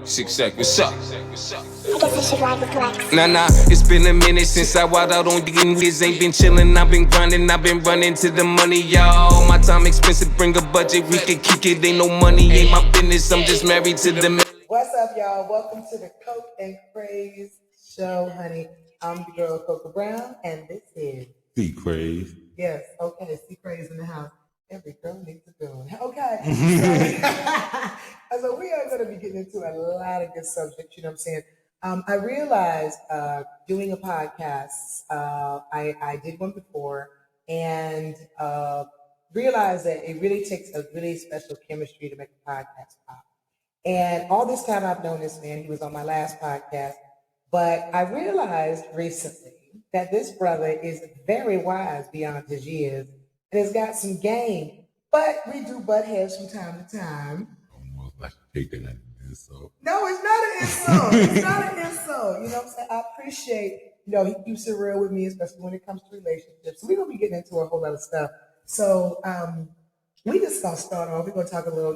What's up? Nah, it's been a minute since I walked out on getting kids. Ain't been chillin', I've been grinding, I've been running to the money, y'all. My time expensive, bring a budget, we can kick it. Ain't no money, ain't my business, I'm just married to the. What's up, y'all? Welcome to the Cocoa and Crazed show, honey. I'm the girl, Cocoa Brown, and this is C.Crazed. Yes, okay, C.Crazed in the house. Every girl needs a gun. Okay. So we are going to be getting into a lot of good subjects, you know what I'm saying? I realized doing a podcast, I did one before, and realized that it really takes a really special chemistry to make a podcast pop. And all this time I've known this man, he was on my last podcast, but I realized recently that this brother is very wise beyond his years and has got some game, but we do butt heads from time to time. Almost like taking an insult. No, it's not an insult. It's not an insult. You know what I'm saying? I appreciate, he keeps it real with me, especially when it comes to relationships. So we're going to be getting into a whole lot of stuff. So we just going to start off. We're going to talk a little,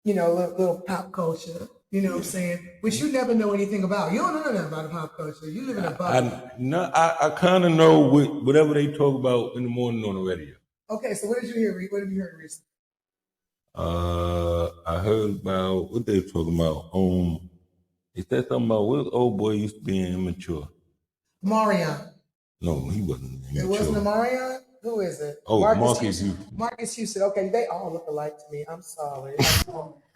little pop culture. You know what I'm saying? Which you never know anything about. You don't know nothing about the pop culture. You live in a bubble. I kind of know whatever they talk about in the morning on the radio. Okay, so what did you hear? What have you heard recently? I heard about what they talking about. Is that something about what old boy used to be immature? Marion. No, he wasn't immature. It wasn't a Marion? Who is it? Oh, Marcus Houston. Marcus Houston. Okay, they all look alike to me. I'm sorry.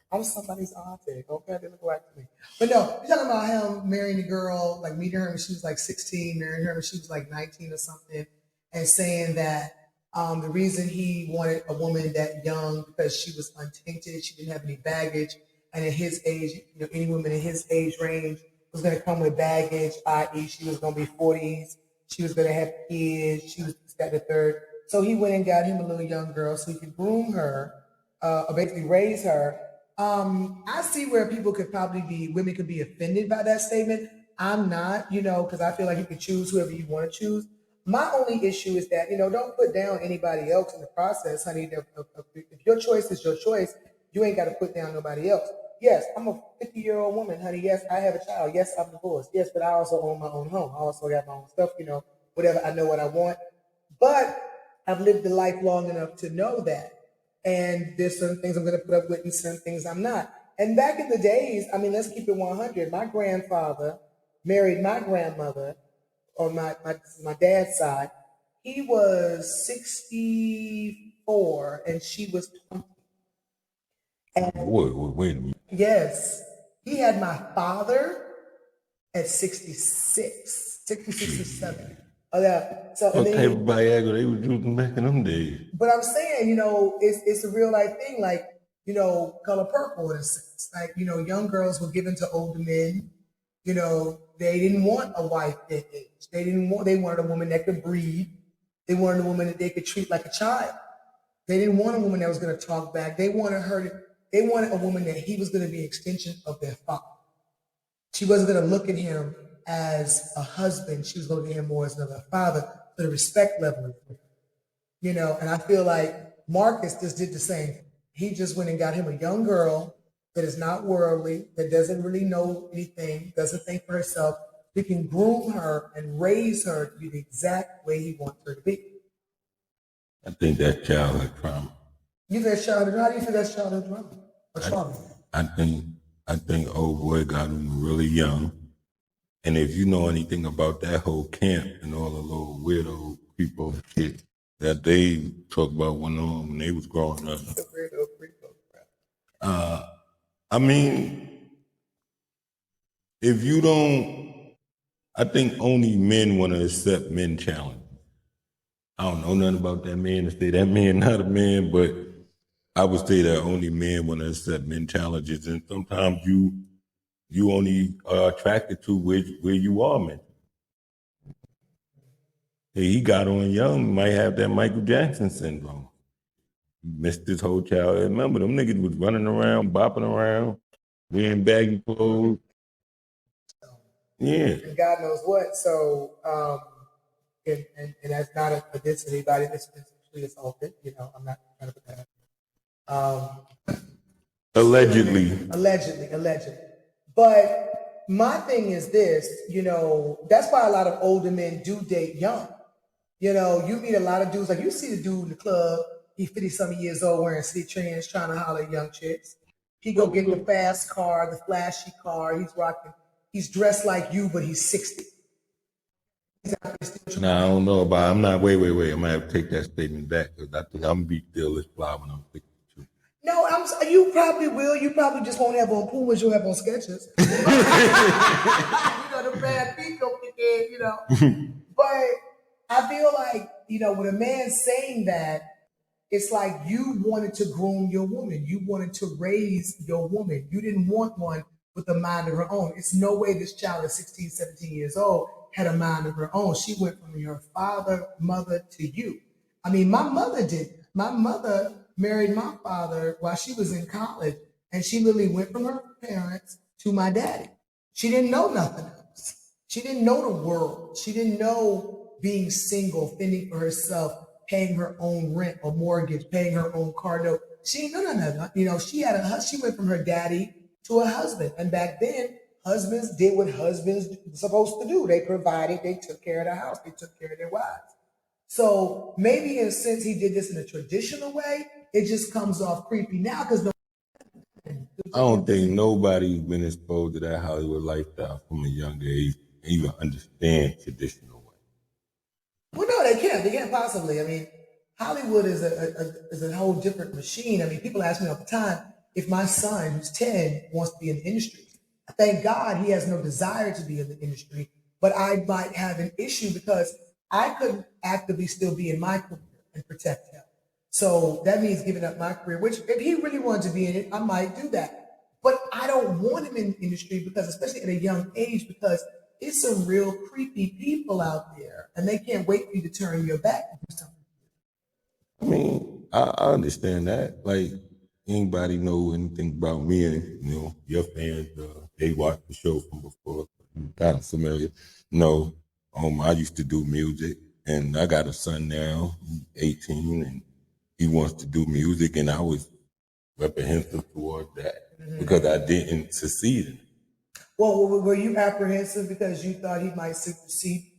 I'm somebody's auntie. Okay, they look alike to me. But no, you're talking about him marrying a girl, like meeting her when she was like 16, marrying her when she was like 19 or something, and saying that the reason he wanted a woman that young because she was untainted, she didn't have any baggage, and at his age, any woman in his age range was going to come with baggage, i.e., she was going to be 40s, she was going to have kids, she was that the third. So he went and got him a little young girl so he could groom her, or basically raise her. I see where women could be offended by that statement. I'm not, because I feel like you can choose whoever you want to choose. My only issue is that, don't put down anybody else in the process, honey. If your choice is your choice, you ain't got to put down nobody else. Yes, I'm a 50-year-old woman, honey. Yes, I have a child. Yes, I'm divorced. Yes, but I also own my own home. I also got my own stuff, whatever. I know what I want. But I've lived the life long enough to know that. And there's certain things I'm going to put up with and certain things I'm not. And back in the days, let's keep it 100. My grandfather married my grandmother on my dad's side. He was 64 and she was 20. And wait a minute. Yes. He had my father at 66, 67. Oh, yeah. So what type of Viagra they was using back in them days? But I'm saying, it's a real life thing, like, color purple in a sense. Like, young girls were given to older men. They didn't want a wife their age. They wanted a woman that could breathe. They wanted a woman that they could treat like a child. They didn't want a woman that was going to talk back. They wanted a woman that he was going to be an extension of their father. She wasn't going to look at him as a husband. She was looking at him more as another father, for the respect level. And I feel like Marcus just did the same. He just went and got him a young girl that is not worldly, that doesn't really know anything, doesn't think for herself. He can groom her and raise her to be the exact way he wants her to be. I think that's childhood trauma. You think childhood trauma? How do you think that's childhood trauma? Or trauma? I think old boy got him really young. And if you know anything about that whole camp and all the little weirdo people that they talk about when they was growing up. If you don't, I think only men want to accept men challenge. I don't know nothing about that man to say that man not a man, but I would say that only men want to accept men challenges, and sometimes you only are attracted to where you are, man. Hey, he got on young, might have that Michael Jackson syndrome. He missed his whole childhood. Remember, them niggas was running around, bopping around, wearing baggy clothes. Yeah. And God knows what. So, and that's not a diss to anybody that's sexually assaulted. I'm not trying to put that. Allegedly. Allegedly. But my thing is this, that's why a lot of older men do date young. You meet a lot of dudes, like you see the dude in the club, he 50-something years old wearing city trends trying to holler at young chicks. He go get the fast car, the flashy car, he's dressed like you, but he's 60. Nah, I don't know about. I'm not. Wait. I might have to take that statement back because I think I'm be still this fly when I'm 62. No, you probably will. You probably just won't have on Pumas. You'll have on Skechers. The bad feet don't kick in. But I feel like when a man's saying that, it's like you wanted to groom your woman. You wanted to raise your woman. You didn't want one with a mind of her own. It's no way this child is 16, 17 years old had a mind of her own. She went from your father, mother to you. I mean, my mother did. My mother married my father while she was in college, and she literally went from her parents to my daddy. She didn't know nothing else. She didn't know the world. She didn't know being single, fending for herself, paying her own rent or mortgage, paying her own car note. She didn't know none of that. She went from her daddy to a husband. And back then, husbands did what husbands were supposed to do. They provided, they took care of the house, they took care of their wives. So maybe in a sense he did this in a traditional way, it just comes off creepy now because I don't think nobody's been exposed to that Hollywood lifestyle from a young age and even understand traditional way. Well, no, they can't. They can't possibly. I mean, Hollywood is a whole different machine. I mean, people ask me all the time if my son, who's 10, wants to be in the industry. Thank God he has no desire to be in the industry, but I might have an issue because I couldn't actively still be in my career and protect him. So that means giving up my career, which if he really wanted to be in it, I might do that. But I don't want him in the industry because, especially at a young age, because it's some real creepy people out there and they can't wait for you to turn your back and do something. I mean, I understand that. Like, anybody know anything about me and, your fans, they watch the show from before, kind of familiar. No, I used to do music and I got a son now, he's 18 and he wants to do music and I was reprehensive towards that because I didn't succeed in it. Well, were you apprehensive because you thought he might succeed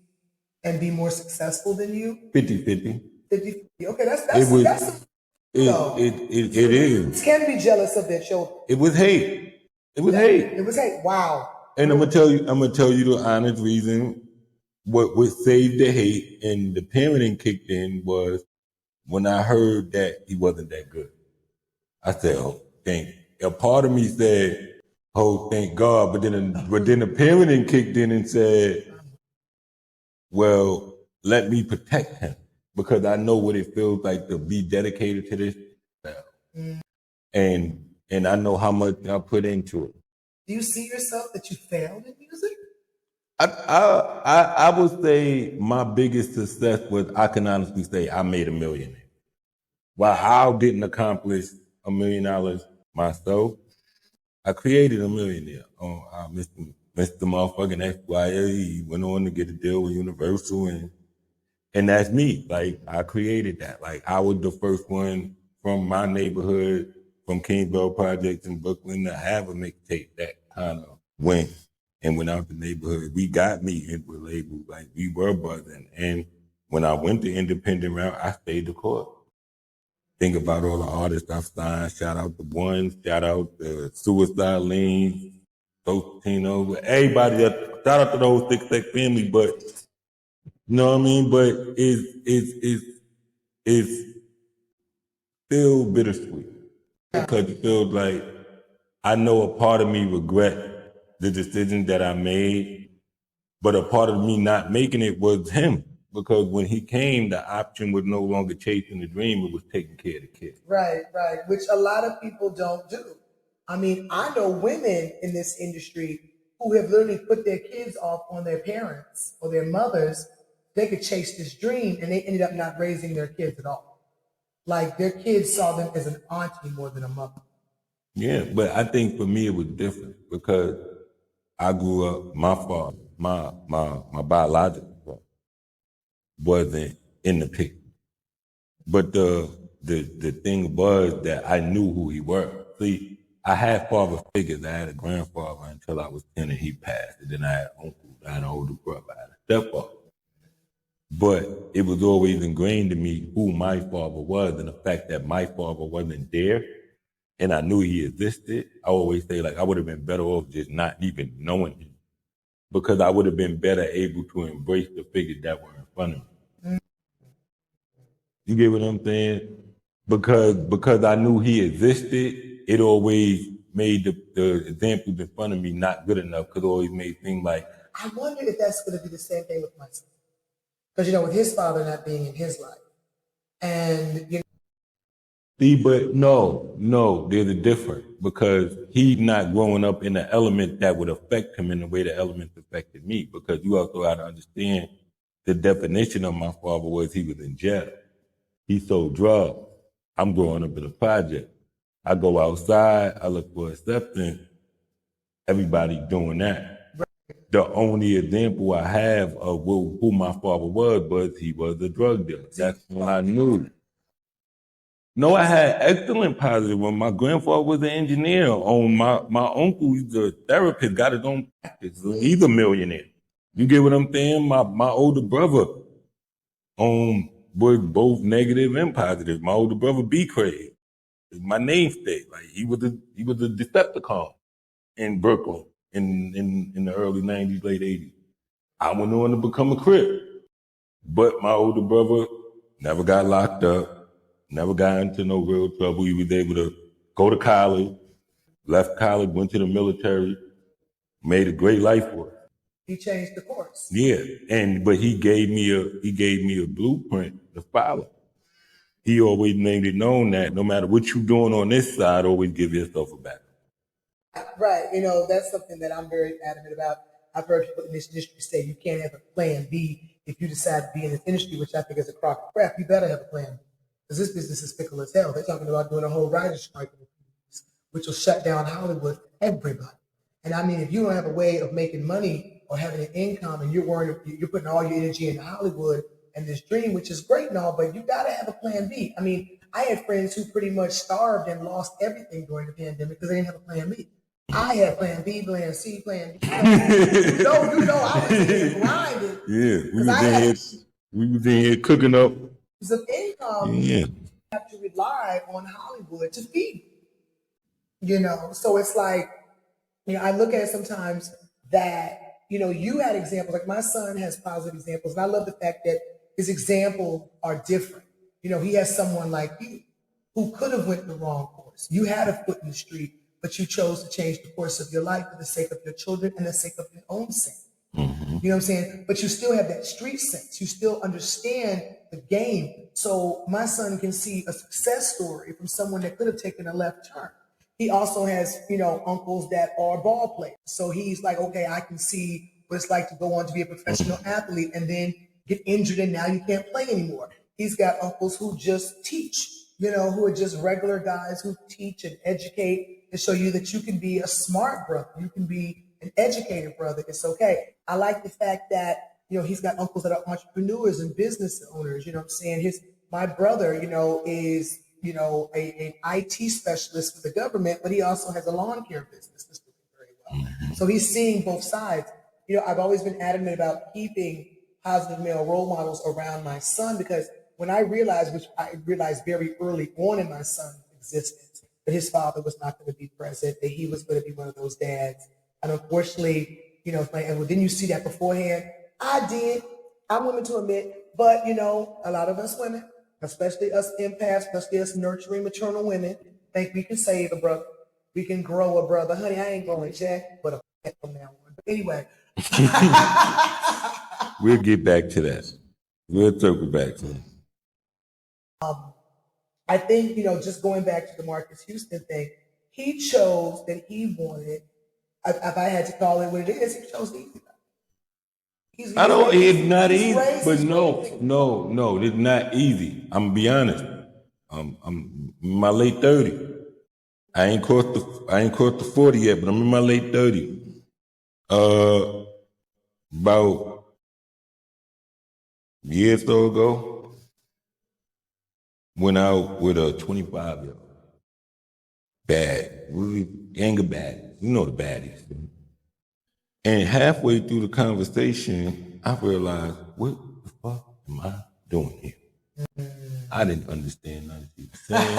and be more successful than you? 50-50. 50-50. Okay, that's it is. Can be jealous of their children. It was hate. It was hate. Wow. And I'm gonna tell you the honest reason. What saved the hate and the parenting kicked in was when I heard that he wasn't that good. I said, "Oh, thank." A part of me said, "Oh, thank God," but then the parenting kicked in and said, "Well, let me protect him because I know what it feels like to be dedicated to this, and I know how much I put into it." Do you see yourself that you failed in music? I would say my biggest success was I can honestly say I made $1 million. While I didn't accomplish $1 million myself, I created $1 million. Mr. Motherfucking XYZ, he went on to get a deal with Universal and that's me. Like I created that. Like I was the first one from my neighborhood, from Kingsborough Projects in Brooklyn to have a mixtape that kind of went out the neighborhood. We got me into a label, like we were buzzing. And when I went the independent route, I stayed the course. Think about all the artists I've signed. Shout out the Ones, shout out the Suicide Lean, Tino, everybody. Shout out to the whole 6 family, but you know what I mean? But it's still bittersweet because it feels like I know a part of me regret the decision that I made, but a part of me not making it was him. Because when he came, the option was no longer chasing the dream, it was taking care of the kid. Right, which a lot of people don't do. I mean, I know women in this industry who have literally put their kids off on their parents or their mothers. They could chase this dream and they ended up not raising their kids at all. Like their kids saw them as an auntie more than a mother. Yeah, but I think for me it was different because I grew up, my father, my biological father wasn't in the picture. But the thing was that I knew who he was. See, I had father figures. I had a grandfather until I was 10 and he passed. And then I had uncles, I had an older brother, I had a stepfather. But it was always ingrained in me who my father was and the fact that my father wasn't there and I knew he existed. I always say, like, I would have been better off just not even knowing him because I would have been better able to embrace the figures that were in front of me. You get what I'm saying? Because I knew he existed, it always made the examples in front of me not good enough because it always made things like, I wonder if that's going to be the same thing with my son. Because, with his father not being in his life. And, see, but no, there's a difference because he's not growing up in an element that would affect him in the way the elements affected me because you also got to understand the definition of my father was he was in jail. He sold drugs. I'm growing up in a project. I go outside, I look for acceptance. Everybody doing that. The only example I have of who my father was he was a drug dealer. That's when I knew. No, I had excellent positive when my grandfather was an engineer. My uncle, he's a therapist, got his own practice. So he's a millionaire. You get what I'm saying? My older brother was both negative and positive. My older brother C.Crazed. My namesake. Like he was a Decepticon in Brooklyn in the early 90s, late 80s. I went on to become a Crip. But my older brother never got locked up, never got into no real trouble. He was able to go to college, left college, went to the military, made a great life for it. He changed the course. Yeah, but he gave me a blueprint to follow. He always made it known that no matter what you're doing on this side, always give yourself a back. Right. That's something that I'm very adamant about. I've heard people in this industry say you can't have a plan B if you decide to be in this industry, which I think is a crock of crap. You better have a plan B because this business is fickle as hell. They're talking about doing a whole writer's strike, which will shut down Hollywood for everybody. And I mean, if you don't have a way of making money or having an income and you're putting all your energy into Hollywood and this dream, which is great and all, but you got to have a plan B. I mean, I had friends who pretty much starved and lost everything during the pandemic because they didn't have a plan B. I had plan B, plan C, plan D. I was in here grinding. Yeah, we was in here cooking up some income. Yeah. You have to rely on Hollywood to feed you. So it's like, I look at it sometimes that, you had examples, like my son has positive examples, and I love the fact that his examples are different. He has someone like you who could have went the wrong course. You had a foot in the street, but you chose to change the course of your life for the sake of your children and the sake of your own sake. Mm-hmm. You know what I'm saying? But you still have that street sense. You still understand the game. So my son can see a success story from someone that could have taken a left turn. He also has, uncles that are ball players. So he's like, okay, I can see what it's like to go on to be a professional athlete and then get injured and now you can't play anymore. He's got uncles who just teach, who are just regular guys who teach and educate and show you that you can be a smart brother. You can be an educated brother. It's okay. I like the fact that, he's got uncles that are entrepreneurs and business owners. You know what I'm saying? My brother, is, an IT specialist for the government, but he also has a lawn care business that's doing very well. Mm-hmm. So he's seeing both sides. I've always been adamant about keeping positive male role models around my son because when I realized, which I realized very early on in my son's existence, that his father was not going to be present, that he was going to be one of those dads. And unfortunately, didn't you see that beforehand? I did. I'm willing to admit, but a lot of us women, especially us empaths, especially us nurturing maternal women, think we can save a brother. We can grow a brother. Honey, I ain't growing jack, but a from now on. But anyway. We'll get back to that. We'll circle back to that. I think, just going back to the Marcus Houston thing, he chose that he wanted, if I had to call it what it is, he chose easy. It's not easy, but no, it's not easy. I'm gonna be honest. I'm in my late 30s. I ain't crossed the 40 yet, but I'm in my late 30s. About a year or so ago, went out with a 25-year-old. bad. We gang of bad. You know the baddies. And halfway through the conversation, I realized, what the fuck am I doing here? I didn't understand nothing she was saying.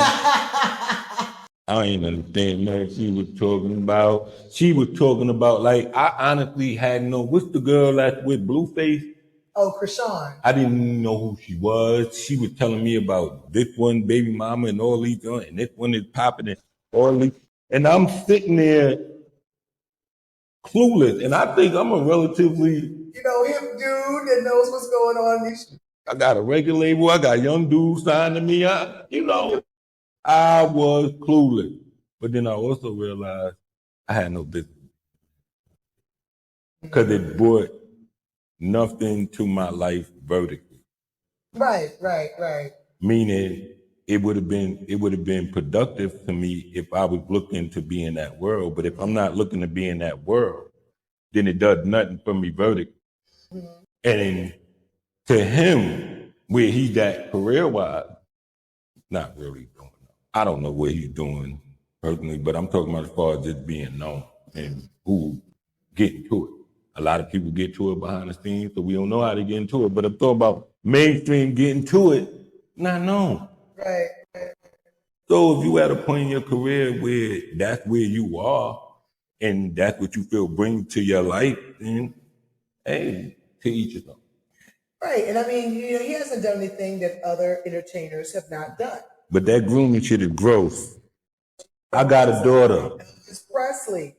I ain't understand nothing she was talking about. She was talking about, like, I honestly had no, what's the girl that's with Blueface? Oh, Krishan. I didn't know who she was. She was telling me about this one baby mama and all these, and this one is popping and all these. And I'm sitting there clueless. And I think I'm a relatively, hip dude that knows what's going on. I got a record label. I got young dudes signing me. I was clueless. But then I also realized I had no business. Because it brought nothing to my life vertically. Right. Meaning it would have been productive to me if I was looking to be in that world. But if I'm not looking to be in that world, then it does nothing for me vertically. Mm-hmm. And to him, where he's at career-wise, not really doing. I don't know what he's doing personally, but I'm talking about as far as just being known and who getting to it. A lot of people get to it behind the scenes, so we don't know how to get into it. But I'm talking about mainstream getting to it, not known. Right. So if you at a point in your career where that's where you are, and that's what you feel brings to your life, then hey, to each his own. Right, and I mean, he hasn't done anything that other entertainers have not done. But that grooming shit is gross. I got a daughter. Elvis Presley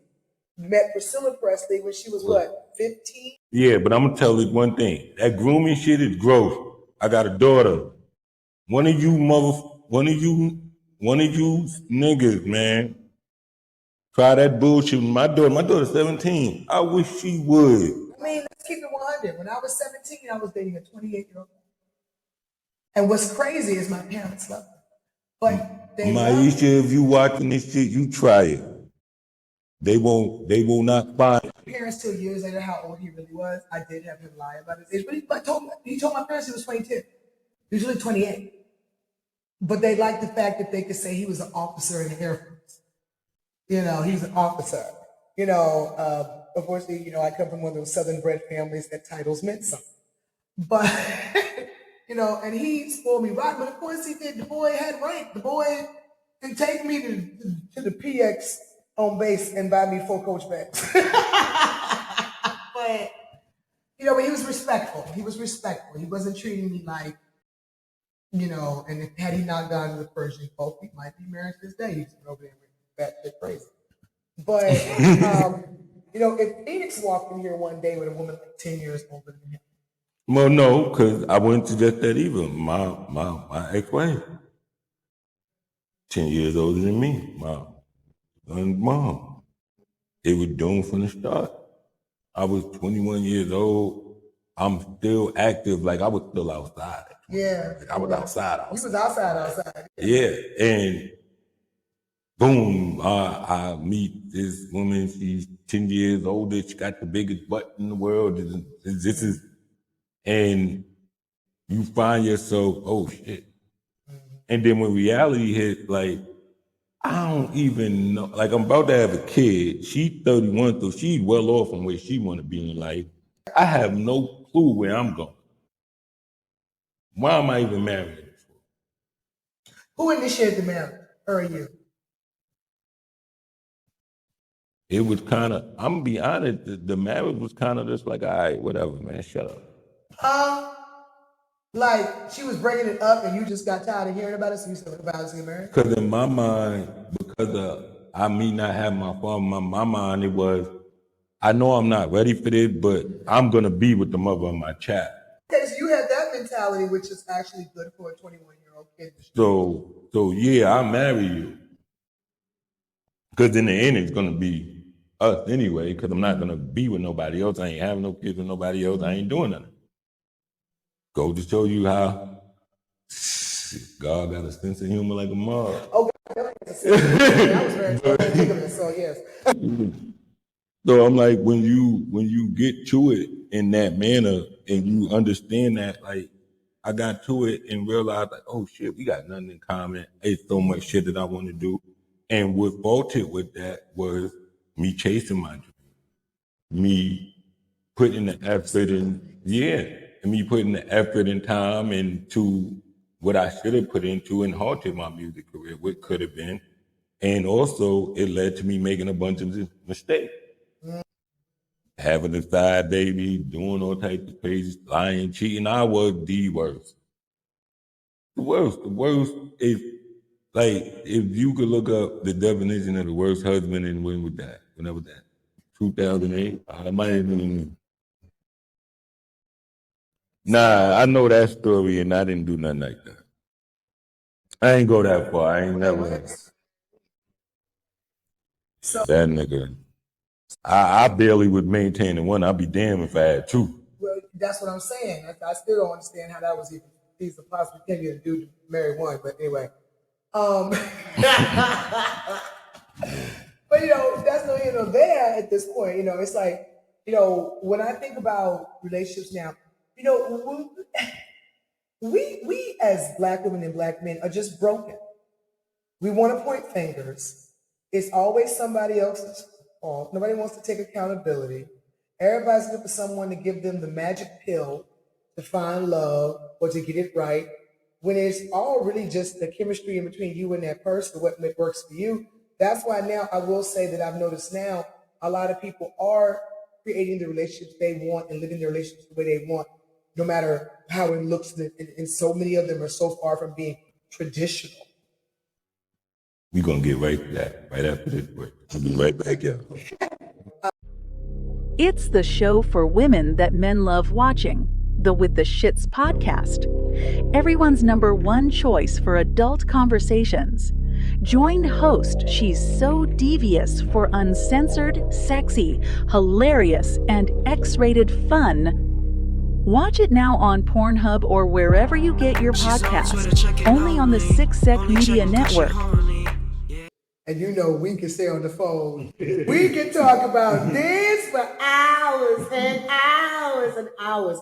met Priscilla Presley when she was what, 15? Yeah, but I'm gonna tell you one thing. That grooming shit is gross. I got a daughter. One of you niggas, man, try that bullshit with my daughter. My daughter's 17. I wish she would. I mean, let's keep it 100. When I was 17, I was dating a 28-year-old. And what's crazy is my parents love her. But they Maisha, if you watching this shit, you try it. They will not find. My parents till years later how old he really was. I did have him lie about his age, but he told my parents he was 22. He was really 28. But they liked the fact that they could say he was an officer in the Air Force. He was an officer. Unfortunately, I come from one of those Southern bred families that titles meant something. But, and he spoiled me right. But of course he did. The boy had rank. The boy can take me to the PX on base and buy me 4 Coach bags. But, but he was respectful. He wasn't treating me like, and had he not gone to the Persian Gulf, he might be married to this day. He's been over there with that shit crazy. But, if Phoenix walked in here one day with a woman like 10 years older than him. Well, no, because I wouldn't suggest that either. My ex-wife, 10 years older than me, my son's mom. It was doomed from the start. I was 21 years old. I'm still active, like I was still outside. Yeah. Like I was outside. He was outside. Yeah, and boom, I meet this woman. She's 10 years older. She got the biggest butt in the world. This is, and you find yourself, oh shit. Mm-hmm. And then when reality hits, like, I don't even know. Like, I'm about to have a kid. She's 31, so she's well off from where she want to be in life. I have no clue where I'm going. Why am I even married? Who initiated the marriage? Her or you? It was kind of, I'm going to be honest, the marriage was kind of just like, all right, whatever, man, shut up. Like, she was bringing it up and you just got tired of hearing about it, so you said, about to get married? Because in my mind, because of me not having my father, my mind, it was, I know I'm not ready for this, but I'm going to be with the mother of my child. Okay, so you had that mentality, which is actually good for a 21-year-old kid. So yeah, I'll marry you. Because in the end, it's going to be us anyway, because I'm not going to be with nobody else. I ain't having no kids with nobody else. I ain't doing nothing. Go to show you how God got a sense of humor like a mom. Oh, God, that was very so yes. So I'm like, when you get to it in that manner and you understand that, like, I got to it and realized, like, oh shit, we got nothing in common. It's so much shit that I want to do. And what faulted with that was me chasing my dream, me putting the effort in, and me putting the effort and time into what I should have put into and halted my music career, what could have been. And also, it led to me making a bunch of mistakes. Having a side baby, doing all types of crazy, lying, cheating. I was the worst. The worst is, like, if you could look up the definition of the worst husband and when was that? When was that? 2008? I might even... Nah, I know that story and I didn't do nothing like that. I ain't go that far. I ain't never... So, that nigga. I barely would maintain the one. I'd be damn if I had two. well, that's what I'm saying. I still don't understand how that was even feasible. Possibly can't get a dude to marry one, but anyway. But that's no here nor there at this point. It's like, when I think about relationships now, we as Black women and Black men are just broken. We want to point fingers. It's always somebody else's fault. Nobody wants to take accountability. Everybody's looking for someone to give them the magic pill to find love or to get it right, when it's all really just the chemistry in between you and that person, what works for you. That's why now I will say that I've noticed now a lot of people are creating the relationships they want and living their relationships the way they want, no matter how it looks. And so many of them are so far from being traditional. We're going to get right to that right after this break. I'll be right back, y'all. It's the show for women that men love watching, the With the Shits podcast. Everyone's number one choice for adult conversations. Join host She's So Devious for uncensored, sexy, hilarious, and X-rated fun. Watch it now on Pornhub or wherever you get your podcasts. Only on the Sick Sec Media Network. And we can stay on the phone. We can talk about this for hours and hours and hours.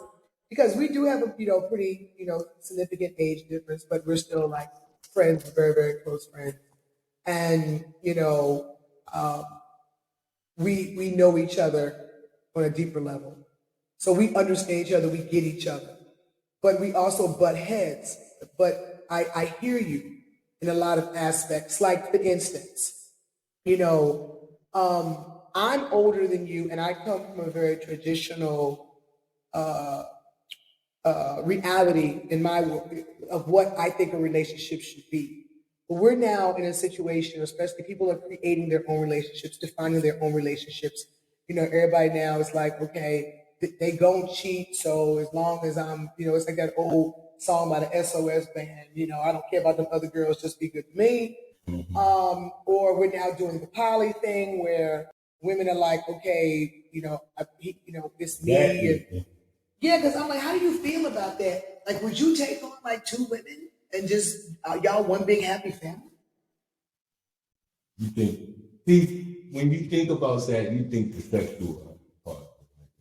Because we do have a pretty significant age difference, but we're still like friends, very, very close friends. And we know each other on a deeper level. So we understand each other, we get each other. But we also butt heads. But I hear you in a lot of aspects. Like, for instance, I'm older than you, and I come from a very traditional reality in my world of what I think a relationship should be. But we're now in a situation, especially people are creating their own relationships, defining their own relationships. Everybody now is like, okay, they gon' cheat, so as long as I'm, it's like that old song by the SOS band, I don't care about them other girls, just be good to me. Mm-hmm. Or we're now doing the poly thing where women are like, okay, it's me. And, yeah, because I'm like, how do you feel about that? Like, would you take on like two women and just y'all one big happy family? You think, when you think about that, you think the sexual part.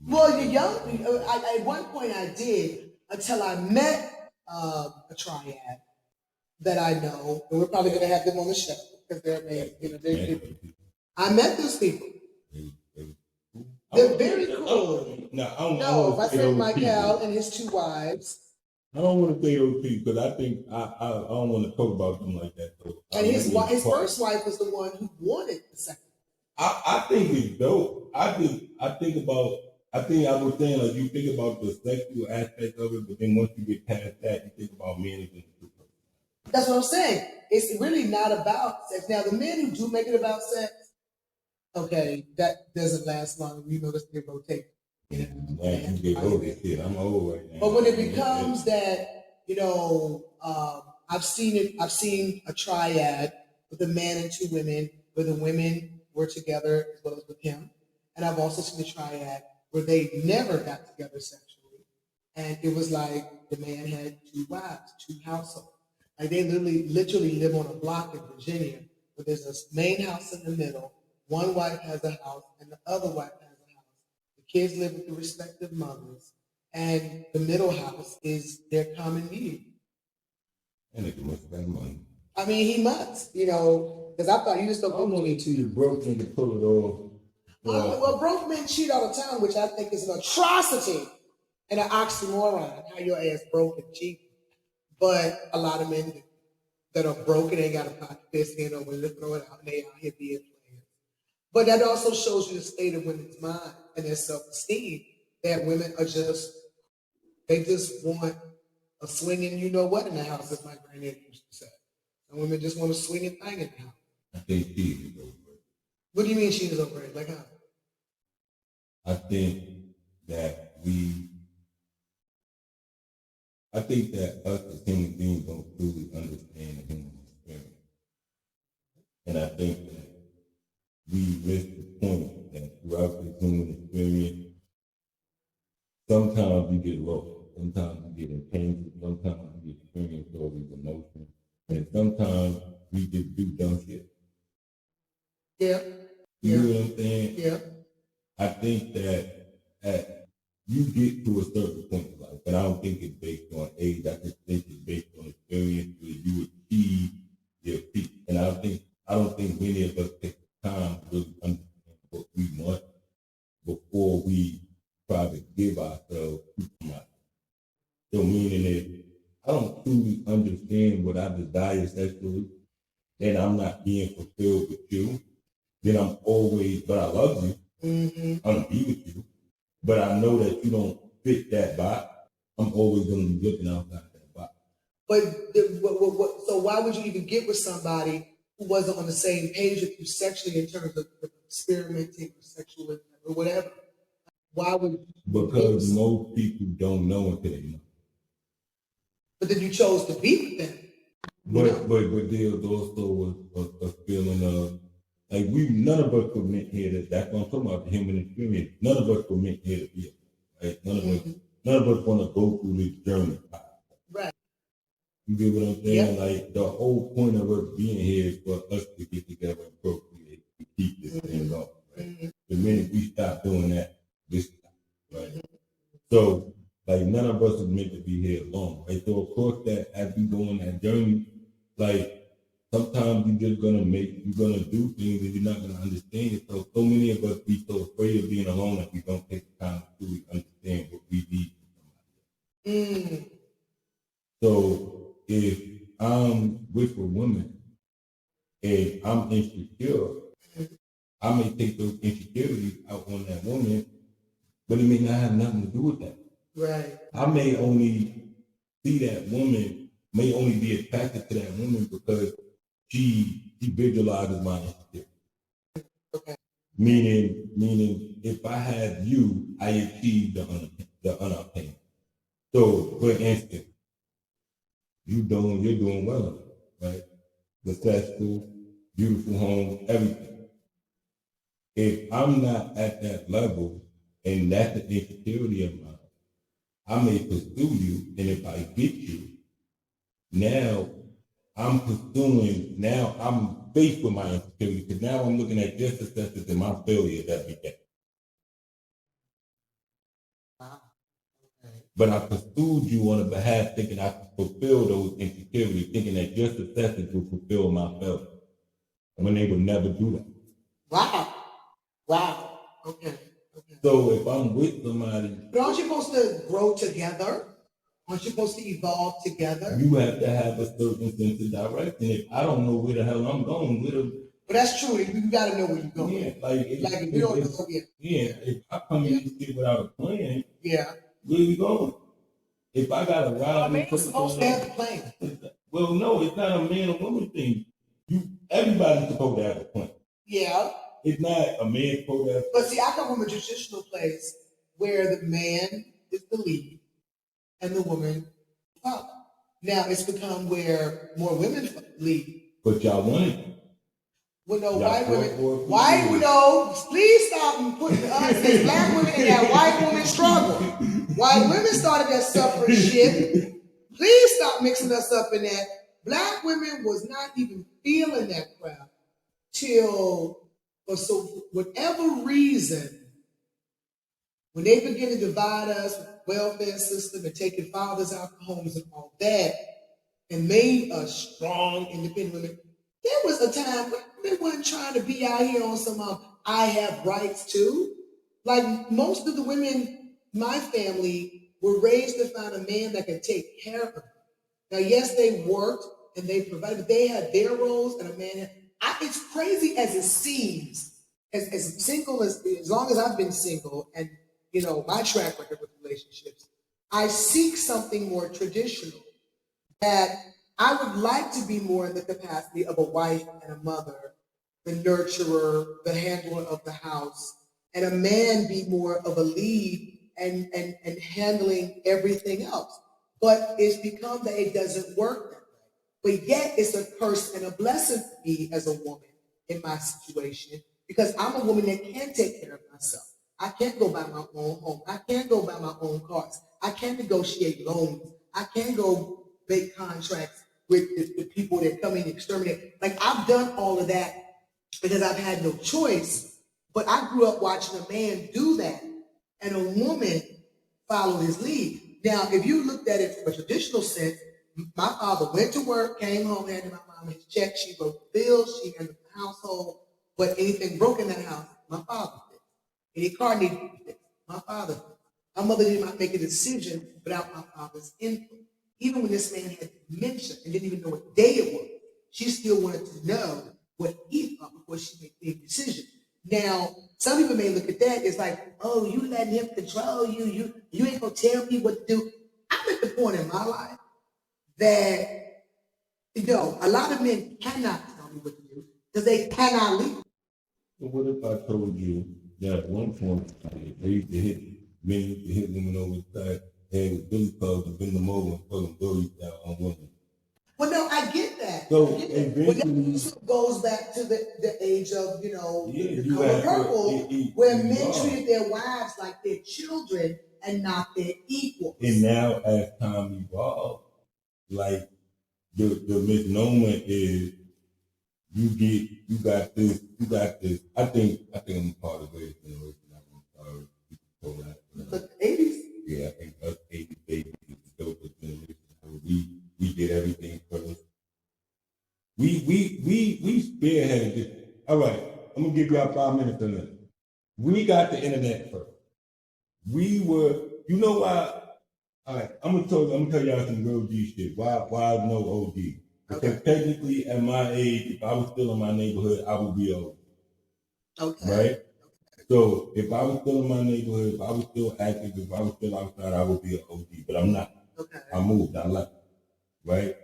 Well, you're young. At one point I did, until I met a triad that I know, and we're probably going to have them on the show because they're amazing. I met those people. They're very cool. No, my friend Michael and his two wives. I don't want to say those people because I think I don't want to talk about them like that. So and his first wife was the one who wanted the second. I think it's dope. I was saying, like, you think about the sexual aspect of it, but then once you get past that, you think about managing the two. That's what I'm saying. It's really not about sex. Now, the men who do make it about sex, okay, that doesn't last long. You notice they rotate. I'm old right now. But when it becomes that, I've seen a triad with a man and two women, where the women were together as well as with him. And I've also seen a triad where they never got together sexually. And it was like the man had two wives, two households. Like, they literally live on a block in Virginia where there's a main house in the middle. One wife has a house and the other wife has a house. The kids live with the respective mothers. And the middle house is their common meeting. And it must have money. I mean, he must, Because I thought you just don't I'm only to you broke and can pull it off. Well, broke men cheat all the time, which I think is an atrocity and an oxymoron. How your ass broke and cheat. But a lot of men that are broken ain't got a pocket this in or when they throw it out and they out here being players. But that also shows you the state of women's mind and their self-esteem. That women are they just want a swinging, you know what, in the house, as my granddad used to say. And women just want a swinging thing in the house. I think she is over it. What do you mean she is over it? Like how? I think that us as human beings don't truly understand the human experience. And I think that we miss the point that throughout the human experience, sometimes we get lost, sometimes we get entangled, sometimes we experience all these emotions, and sometimes we just do dumb shit. Yeah. You know what I'm saying? Yeah. I think that you get to a certain point in life, and I don't think it's based on age. I just think it's based on experience where you achieve your peak. And I don't think many of us take the time to really understand what we want before we try to give ourselves to somebody. So meaning if I don't truly understand what I desire sexually, and I'm not being fulfilled with you, then I'm always, but I love you. Mm-hmm. I'm gonna be with you, but I know that you don't fit that box. I'm always gonna be looking outside that box. But so why would you even get with somebody who wasn't on the same page with you sexually in terms of experimenting or sexual or whatever? Why would you? Because most people don't know until they know. But then you chose to be with them. But there's also a feeling of like none of us were meant here that's what I'm talking about, the human experience. None of us were meant here to be, right? None of us want to go through this journey. Right. You get what I'm saying? Yeah. Like the whole point of us being here is for us to get together and procreate to keep this thing going. Right? Mm-hmm. The minute we stop doing that, this stop, right? Mm-hmm. So like none of us is meant to be here alone, right? So of course that as we go on that journey, like sometimes you're just gonna do things and you're not gonna understand it. So many of us be so afraid of being alone that we don't take the time to truly understand what we need from somebody else. So if I'm with a woman and I'm insecure, I may take those insecurities out on that woman, but it may not have nothing to do with that. Right. I may only see that woman, may only be attracted to that woman because she visualizes my insecurity. Okay. Meaning, if I have you, I achieve the unobtainable. So, for instance, you're doing well, right? Successful, beautiful home, everything. If I'm not at that level, and that's the insecurity of mine, I may pursue you, and if I get you, now I'm faced with my insecurity, because now I'm looking at their successes and my failures every day. Wow. Okay. But I pursued you on a behalf thinking I could fulfill those insecurities, thinking that your successes will fulfill my failure. When they would never do that. Wow. Okay. So if I'm with somebody, but aren't you supposed to grow together? Aren't you supposed to evolve together? You have to have a certain sense of direction. If I don't know where the hell I'm going, but that's true. You got to know where you're going. Yeah, if you don't know yet. Yeah, if I come in this shit without a plan, yeah, where we going? If I got a ride, a man's supposed to have a plan. Well, no, it's not a man or woman thing. Everybody's supposed to have a plan. Yeah. It's not a man supposed to have. But see, I come from a traditional place where the man is the lead and the woman follow. Now it's become where more women lead. But y'all want it. Well, no, white women, please stop putting us as black women in that white woman struggle. White women started that suffrage shit. Please stop mixing us up in that. Black women was not even feeling that crap till, for whatever reason, when they begin to divide us with welfare system and taking fathers out of homes and all that, and made us strong, independent women, there was a time when women weren't trying to be out here on some I have rights too. Like most of the women, my family were raised to find a man that could take care of them. Now, yes, they worked and they provided, but they had their roles and a man had. It's crazy as it seems. As single as long as I've been single, and my track record with relationships, I seek something more traditional. That I would like to be more in the capacity of a wife and a mother, the nurturer, the handler of the house, and a man be more of a lead and handling everything else. But it's become that it doesn't work that way. But yet it's a curse and a blessing for me as a woman in my situation, because I'm a woman that can take care of myself. I can't go buy my own home. I can't go buy my own cars. I can't negotiate loans. I can't go make contracts with the people that come in and exterminate. Like, I've done all of that because I've had no choice. But I grew up watching a man do that and a woman follow his lead. Now, if you looked at it from a traditional sense, my father went to work, came home, handed my mom his check. She wrote the bills, she handled the household. But anything broke in that house, my father did. Any car needed to be fixed, my father did. My mother did not make a decision without my father's input. Even when this man had dementia and didn't even know what day it was, she still wanted to know what he thought before she made a decision. Now, some people may look at that as like, oh, you letting him control you. You ain't gonna tell me what to do. I'm at the point in my life that, a lot of men cannot tell me what to do because they cannot leave. So what if I told you that at one point they used to hit men, used to hit women over the side, and with billy clubs and bend them over and pull them doors down on women? Well, no, I get that. So Well, that also goes back to the age of, the color purple, where men treated their wives like their children and not their equals. And now, as time evolves, like the misnomer is you got this. I think I'm part of the generation. I'm sorry, people that. But the 80s. Yeah, I think us 80s babies is still the generation. We did everything first. We spearheaded this. All right, I'm gonna give y'all 5 minutes on this. We got the internet first. We were, why? All right, I'm gonna tell y'all some real G shit. Why no OG? Because technically, at my age, if I was still in my neighborhood, I would be old. Okay. Right? So if I was still in my neighborhood, if I was still active, if I was still outside, I would be an OG. But I'm not. Okay. I moved. I left. Right?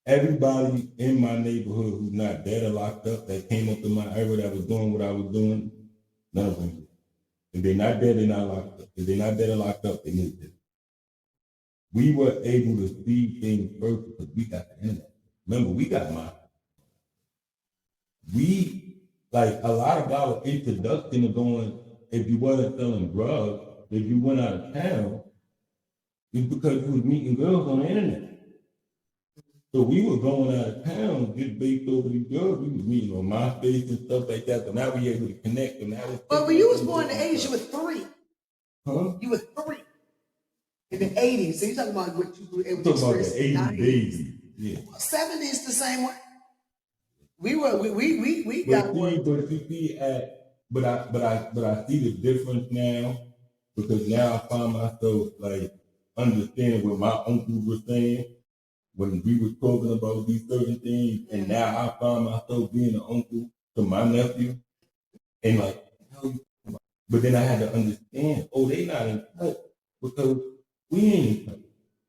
Everybody in my neighborhood who's not dead or locked up, that came up in my era, that was doing what I was doing, none of them did. If they're not dead, they're not locked up. If they're not dead or locked up, they moved it. We were able to see things first because we got the internet. Remember, we got like a lot of our introduction of going, if you wasn't selling drugs, if you went out of town, it's because you was meeting girls on the internet. So we were going out of town just based over these girls. We was meeting on MySpace and stuff like that. So now we able to connect. And now but when you was born in the 80s, you were 3. Huh? You were 3 in the 80s. So you're talking about what you were able to talking about experience the in the 80s 90s. baby. Yeah. 70s the same way. We got more. But I see the difference now, because now I find myself like understanding what my uncle was saying when we were talking about these certain things, and now I find myself being an uncle to my nephew, and like, but then I had to understand, they not in touch because we ain't in touch.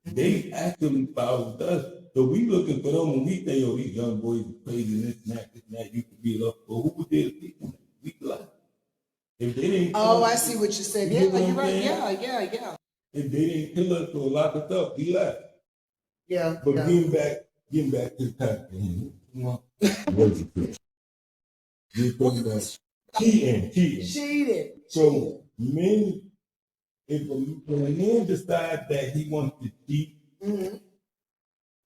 They actually followed us. So we looking for them when we say, these young boys are crazy, this and that, you could be up. But who did the people? We left. If they didn't I see what you said. Yeah, you're right. Yeah. If they didn't kill us for a lot of stuff, we left. Yeah. But getting back to the time, you're talking about cheating. So men, if a man decides that he wants to cheat,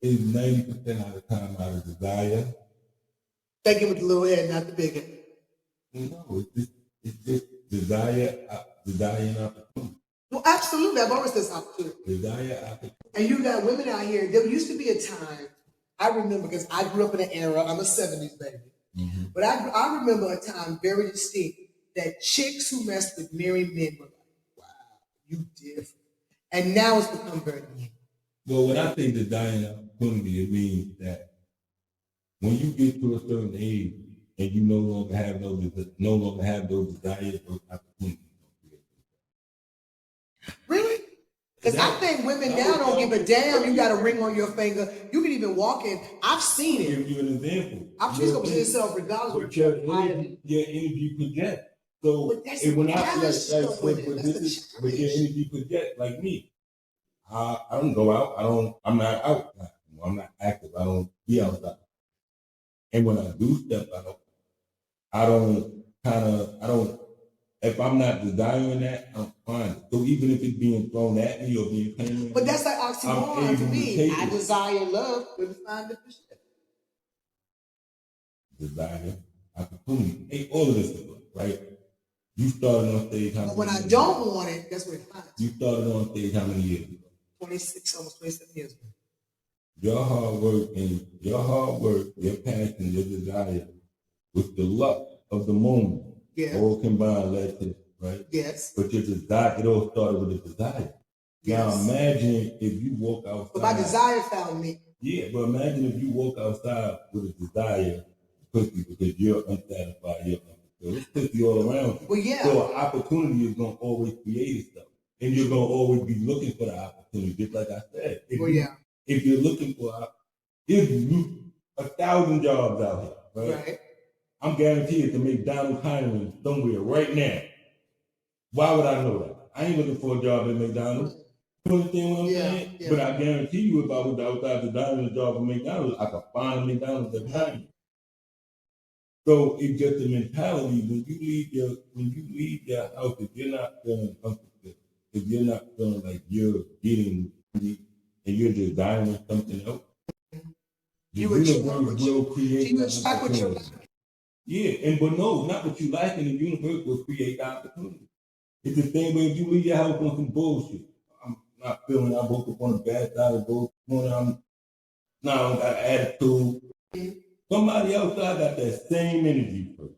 is 90% of the time out of desire. Take it with the little head, not the big head. No, it's just desire and opportunity. Well, absolutely. I've always said this opportunity. Desire, opportunity. And you got women out here. There used to be a time, I remember, because I grew up in an era, I'm a 70s baby. But I remember a time very distinct that chicks who messed with married men were like, wow, you different. And now it's become very normal. Well, when I say design opportunity, it means that when you get to a certain age and you no longer have those desires, those opportunities. Really? Because I think women now don't give a damn. You got a ring on your finger. You can even walk in. I've seen it. I'll give you an example. She's gonna present herself regardless of what your energy project. So but that's when I but your energy project like me. I don't go out. I'm not out. I'm not active. I don't be outside. And when I do step out, I don't. If I'm not desiring that, I'm fine. So even if it's being thrown at me or being painted, but that's like oxymoron to me. I desire love, but find different shit. Desire, opportunity, hey, all of this stuff, right? You started on stage how many But when years I don't want it, that's what it finds. You started on stage how many years ago? 26, almost 27 years ago. Your hard work, your passion, your desire, with the luck of the moment, all combined led to, right? Yes. But your desire, it all started with a desire. Yes. Now imagine if you walk outside. But my desire found me. Yeah, but imagine if you walk outside with a desire, pussy, because you're unsatisfied, you're unfulfilled. It's pussy all around you. Well, yeah. So an opportunity is going to always create itself. And you're going to always be looking for the opportunity, just like I said. If you're looking for, if you 1,000 jobs out here, right? I'm guaranteed to make McDonald's hiring somewhere right now. Why would I know that? I ain't looking for a job at McDonald's. You understand what I'm saying? Yeah. But I guarantee you, if I was outside designing a job at McDonald's, I could find a McDonald's at time. So it's just the mentality when you leave your house, if you're not feeling comfortable, if you're not feeling like you're getting and you're designing something else, the universe will create an opportunity. Yeah, but no, not what you like, and the universe will create the opportunity. It's the same way if you leave your house on some bullshit. I'm not feeling I woke up on the bad side of the morning. I don't got an attitude. Somebody outside got that same energy for you.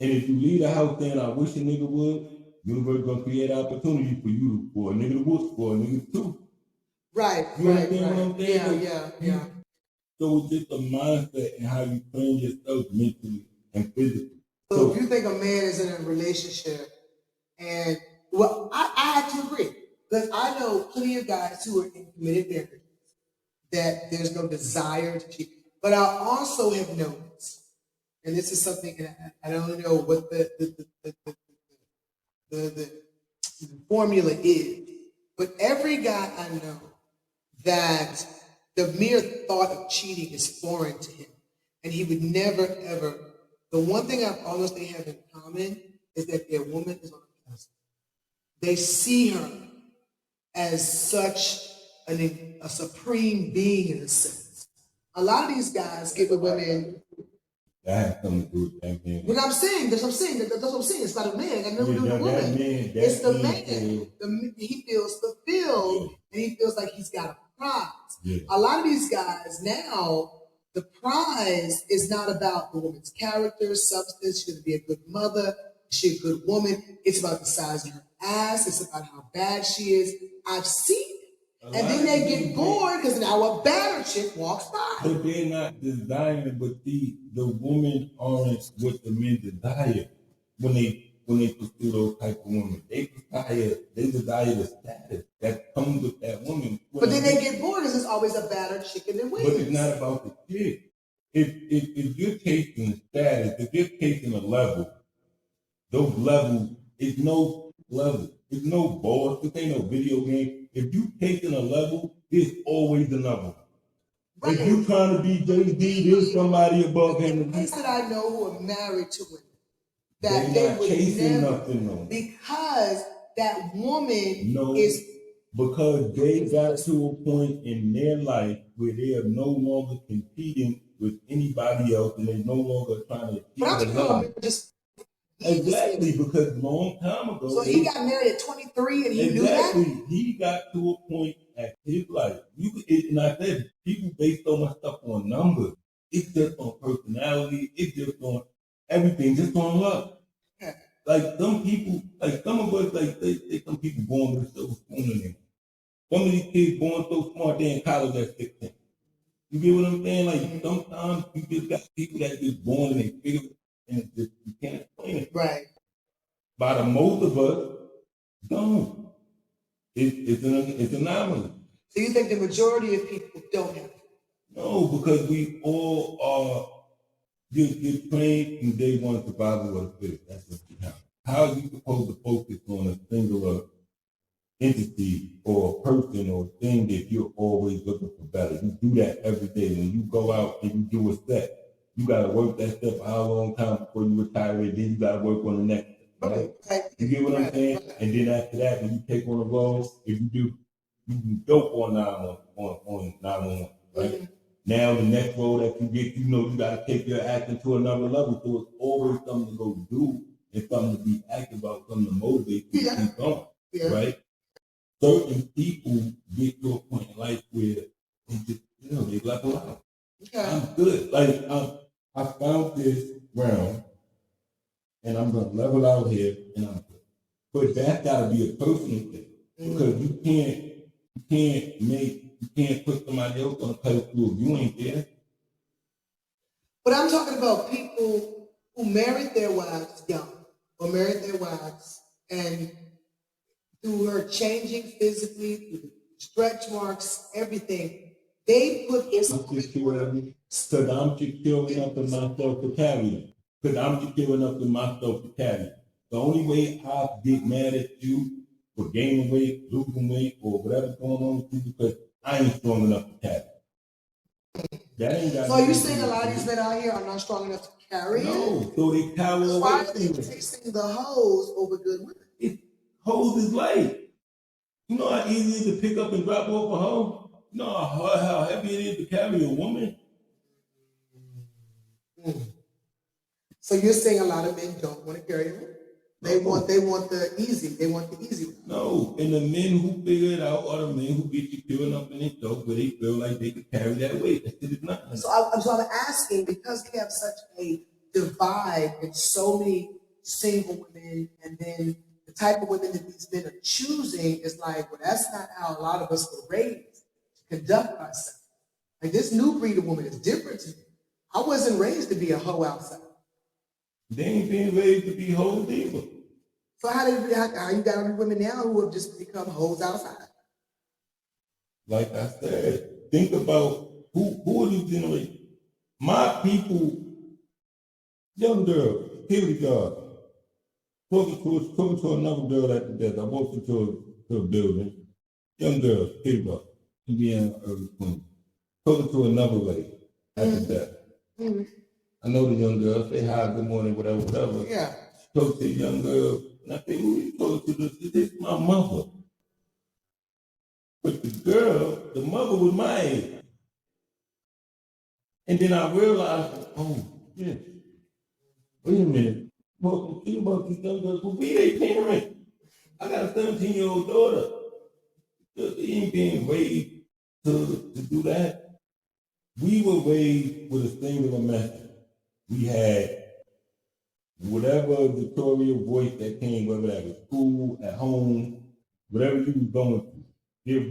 And if you leave the house saying, I wish a nigga would, the universe gonna create opportunity for you, for a nigga to whoop, for a nigga to. Right. Yeah. So it's just a mindset and how you train yourself mentally and physically. So if you think a man is in a relationship and, well, I have to agree. Because I know plenty of guys who are in committed marriages that there's no desire to cheat. But I also have noticed, and this is something, and I don't know what the formula is, but every guy I know that the mere thought of cheating is foreign to him. And he would never, ever. The one thing I've always they have in common is that their woman is on a pedestal. They see her as such a supreme being in a sense. A lot of these guys give the women. That has something to do with that man. What I'm saying, that's what I'm saying. It's not a man. I never do the woman. It's the man. He feels fulfilled, and he feels like he's got a prize. Yeah. A lot of these guys now, the prize is not about the woman's character, substance. She's going to be a good mother. She's a good woman. It's about the size of her ass. It's about how bad she is. I've seen it. And then they get bored because now a better chick walks by. But they're not desiring, but the women aren't what the men desire when they pursue those type of women. They desire the status that comes with that woman. But then they get bored because it's always a battered chicken and wings. But it's not about the chick. If you're chasing status, if you're chasing a level, those levels, it's no level. It's no boss. This ain't no video game. If you chasing a level, there's always another one. Right. If you trying to be Jay-Z, there's somebody above him. The that I know who are married to women, that they would chasing never, nothing though. Because that woman is because they got to a point in their life where they are no longer competing with anybody else, and they're no longer trying to just. Exactly, because long time ago. So he got married at 23 and he knew that? He got to a point at his life. And I said, people base so much stuff on numbers. It's just on personality. It's just on everything. Just on luck. Yeah. Like some people, like some of us, like they some people born with a silver spoon in them. Some of these kids born so smart they in college at 16. You get what I'm saying? Like sometimes you just got people that just born and they figure it, and it's just you can't explain it. Right. By the most of us, don't. It's an anomaly. So you think the majority of people don't have it? No, because we all are get trained from day one survival of the fittest. That's what we have. How are you supposed to focus on a singular entity or person or thing that you're always looking for better? You do that every day. When you go out and you do a step, you gotta work that step for how long time before you retire, and then you gotta work on the next step, right? Okay. You get what I'm saying? And then after that, when you take on the road, if you do dope on 911, right? Mm-hmm. Now the next role that you get, you know you gotta take your acting to another level. So it's always something to go do and something to be active about, something to motivate you to keep going. Yeah. Right? Certain people get to a point in life where they just, they level out. Okay. I'm good. Like I found this ground and I'm gonna level out here and I'm good. But that's gotta be a personal thing. Because you can't put somebody else on a pedestal if you ain't there. But I'm talking about people who married their wives young or married their wives and through her changing physically, through the stretch marks, everything, they put in Because I'm secure enough in myself to carry it. Because I'm secure enough in myself to carry it. The only way I get mad at you for gaining weight, losing weight, or whatever's going on with you, because I ain't strong enough to carry it. That ain't got. So you're saying a lot of these men out here are not strong enough to carry it? No, so they cower away. Why are they chasing the hoes over good women? Hoes is light. You know how easy it is to pick up and drop off a hoe? You know how heavy it is to carry a woman? So you're saying a lot of men don't want to carry a woman? They want the easy one. No, and the men who figure it out are the men who get secure enough in themselves where they feel like they can carry that weight. That shit is nothing. So I'm asking, because we have such a divide in so many single women, and then the type of women that these men are choosing is like, well, that's not how a lot of us were raised to conduct ourselves. Like this new breed of woman is different to me. I wasn't raised to be a hoe outside. They ain't being raised to be hoes either. So how you got women now who have just become hoes outside? Like I said, think about who are these generations? My people, young girl, period guard, talking to another girl at the desk. I walked into a building, young girl, period guard, she be in her early 20s, talking to another lady at the desk. Mm-hmm. I know the young girl, say hi, good morning, whatever. Yeah. She talked to the young girl, and I say, who you talking to? This is my mother. But the mother was my age. And then I realized, oh, shit, wait a minute. Talking to you about these young girls, well, we they parents. I got a 17-year-old daughter. They ain't being raised to do that. We were raised with a singular message. We had whatever Victoria voice that came, whether that was school, at home, whatever you was going through. There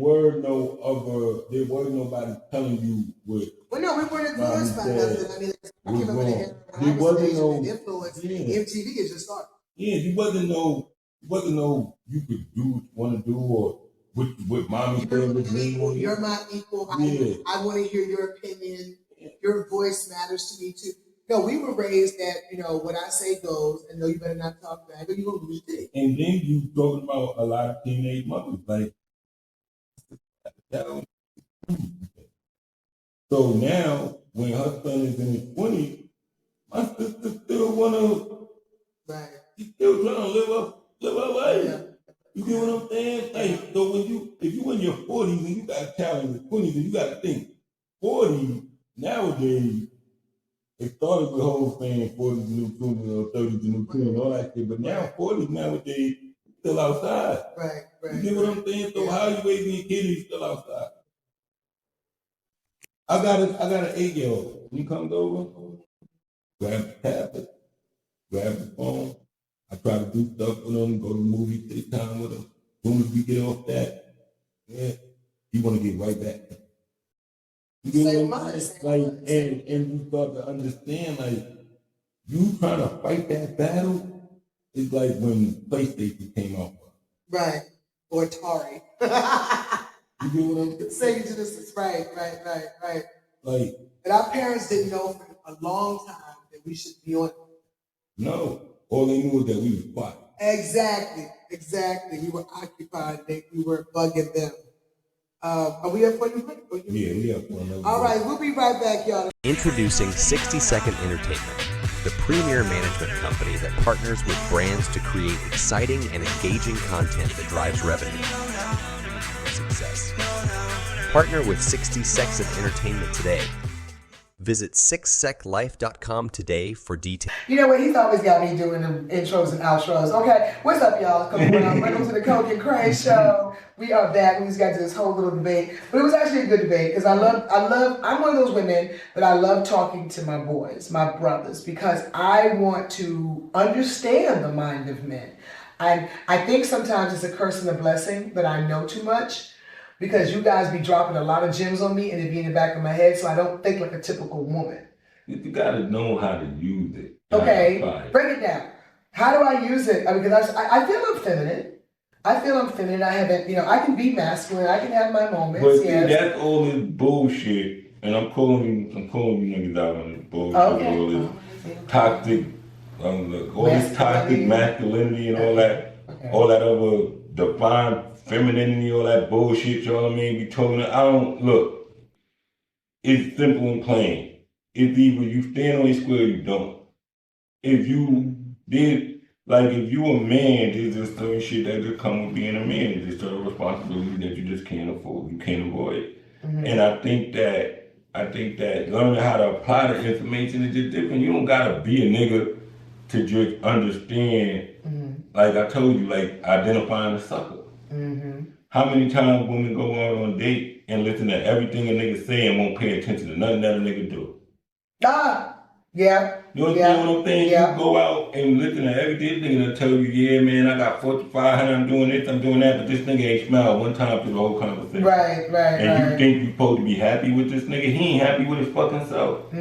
was nobody telling you what. Well, no, we weren't influenced by nothing. I mean, I remember there wasn't no influence. Yeah. MTV is just started. Yeah, there wasn't no you could do what you want to do or what mommy said with me. You're my equal. Yeah. I want to hear your opinion. Your voice matters to me too. No, we were raised that, what I say goes, and no, you better not talk back, or you're going to lose it. And then you talking about a lot of teenage mothers, like, so now, when her son is in his 20s, my sister still right. She's still trying to live her life. Yeah. You get what I'm saying? Like, so if you in your 40s and you got a child in your 20s, and you got to think, 40 nowadays, it started with whole saying 40 is the new 20 or 30 is the new 20 and all that shit, but now 40 nowadays still outside. Right. You get what I'm saying? So how you raising your kid and he's still outside? I got an 8-year-old. He comes over, grab the tablet, grab the phone. I try to do stuff with him, go to the movie, take time with him. As soon as we get off that, yeah, he want to get right back. You know what I'm saying? Like, and you start to understand, like, you trying to fight that battle is like when PlayStation came out. Right. Or Atari. You get what I'm saying? Sega Genesis. Right. Like, but our parents didn't know for a long time that we should be on. No. All they knew was that we was quiet. Exactly. We were occupied. We were bugging them. Are we up for the break? Yeah, we up for another. All right, we'll be right back, y'all. Introducing 60 Second Entertainment, the premier management company that partners with brands to create exciting and engaging content that drives revenue and success. Partner with 60 Seconds of Entertainment today. Visit 6seclife.com today for details. You know what? He's always got me doing the intros and outros. Okay, what's up, y'all? Welcome to the Cocoa and Crazed show. We are back. We just got to this whole little debate, but it was actually a good debate because I'm one of those women that I love talking to my boys, my brothers, because I want to understand the mind of men. I think sometimes it's a curse and a blessing that I know too much. Because you guys be dropping a lot of gems on me and it be in the back of my head, so I don't think like a typical woman. You gotta know how to use it. Okay, break it down. How do I use it? Because I feel I'm feminine. I haven't, I can be masculine. I can have my moments. But yes. That's all this bullshit, and I'm calling you niggas out on this bullshit. Okay. All this toxic, all this toxic masculinity and all that, all that other divine femininity, all that bullshit, you know what I mean? Be talking. Look. It's simple and plain. It's either you stand on your square or you don't. If you a man, there's just certain shit that just come with being a man. There's just certain responsibilities that you just can't afford. You can't avoid. Mm-hmm. And I think that learning how to apply the information is just different. You don't gotta be a nigga to just understand. Mm-hmm. Like I told you, like identifying a sucker. Mm-hmm. How many times women go out on a date and listen to everything a nigga say and won't pay attention to nothing that a nigga do? Yeah. You understand what I'm saying? Yeah. You go out and listen to everything. This nigga tell you, yeah, man, I got 4,500, I'm doing this, I'm doing that, but this nigga ain't smiled one time through the whole conversation. Right. And you think you supposed to be happy with this nigga? He ain't happy with his fucking self.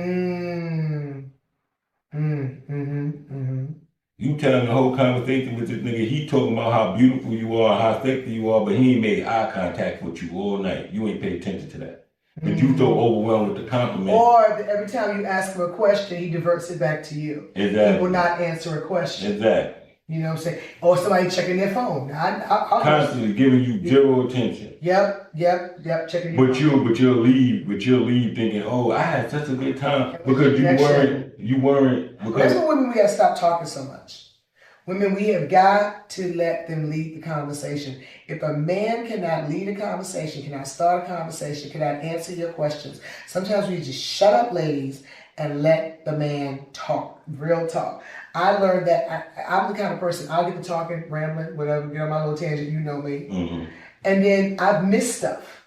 You telling the whole conversation with this nigga, he talking about how beautiful you are, how sexy you are, but he ain't made eye contact with you all night. You ain't paid attention to that. But you so overwhelmed with the compliment. Or every time you ask him a question, he diverts it back to you. Exactly. He will not answer a question. Exactly. You know what I'm saying? Or somebody checking their phone. Constantly giving you zero attention. Yep. Checking your phone. But you'll leave thinking, oh, I had such a good time because you weren't. Because that's what women we have to stop talking so much. Women, we have got to let them lead the conversation. If a man cannot lead a conversation, cannot start a conversation, cannot answer your questions, sometimes we just shut up, ladies, and let the man talk, real talk. I learned that I'm the kind of person, I'll get to talking, rambling, whatever, get on my little tangent, you know me. Mm-hmm. And then I've missed stuff.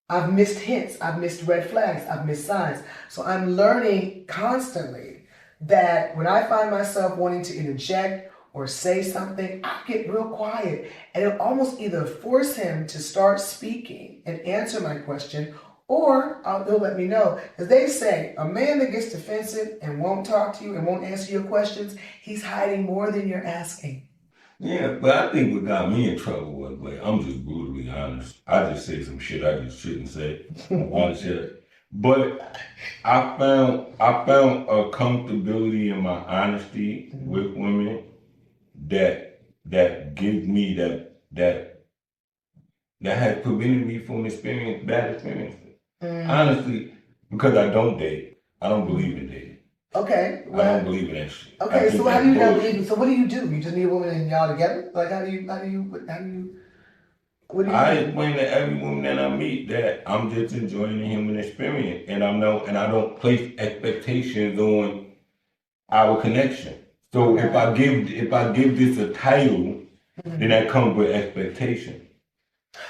I've missed hints. I've missed red flags. I've missed signs. So I'm learning constantly that when I find myself wanting to interject or say something, I get real quiet. And it'll almost either force him to start speaking and answer my question, or they'll let me know. As they say, a man that gets defensive and won't talk to you and won't answer your questions, he's hiding more than you're asking. Yeah, but I think what got me in trouble was, like, I'm just brutally honest. I just say some shit I just shouldn't say. Honest shit. But I found a comfortability in my honesty with women that gives me that has prevented me from experiencing bad experiences. Honestly, because I don't date. I don't believe in dating. Okay. Well, I don't believe in that shit. Okay, so how do you not believe in? So what do? You just need a woman and y'all together? Like what do you I explain to every woman that I meet that I'm just enjoying the human experience, and I don't place expectations on our connection. So if I give this a title, then that comes with expectation.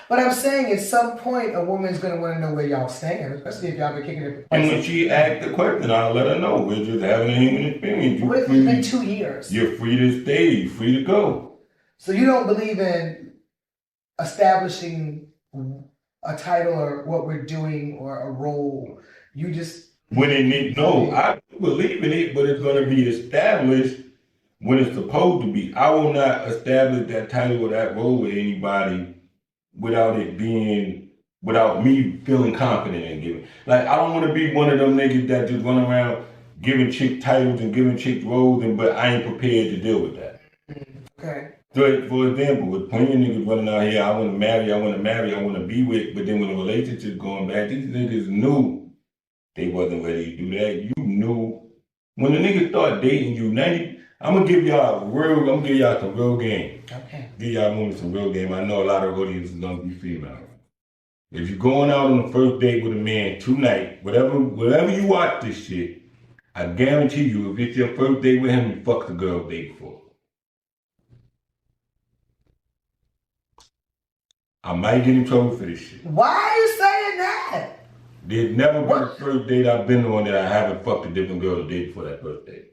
But I'm saying at some point a woman's gonna want to know where y'all stand, especially if y'all been kicking it for quite And some when she asked the question, I'll let her know. We're just having a human experience. What if it's been 2 years? You're free to stay. You're free to go. So you don't believe in establishing a title or what we're doing or a role. You just No, I believe in it, but it's going to be established when it's supposed to be. I will not establish that title or that role with anybody without me feeling confident in giving. Like, I don't want to be one of them niggas that just run around giving chick titles and giving chick roles, but I ain't prepared to deal with that. okay. So, for example, with plenty of niggas running out here, I want to marry, I want to be with, but then when the relationship's going bad, these niggas knew they wasn't ready to do that. You knew. When the niggas start dating you, I'm gonna give y'all some real game. Okay. Give y'all women some real game. I know a lot of audience is gonna be female. If you're going out on the first date with a man tonight, whatever you watch this shit, I guarantee you, if it's your first date with him, you fucked the girl the day before. I might get in trouble for this shit. Why are you saying that? There's never been a first date I've been on that I haven't fucked a different girl the day before that first date.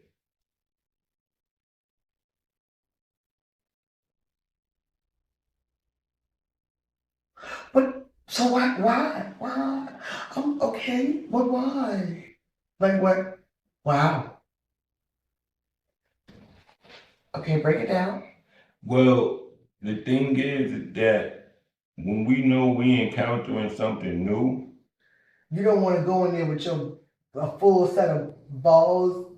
But so why? Okay, but why? Like what? Wow. Okay, break it down. Well, the thing is that when we know we encountering something new, You don't want to go in there with a full set of balls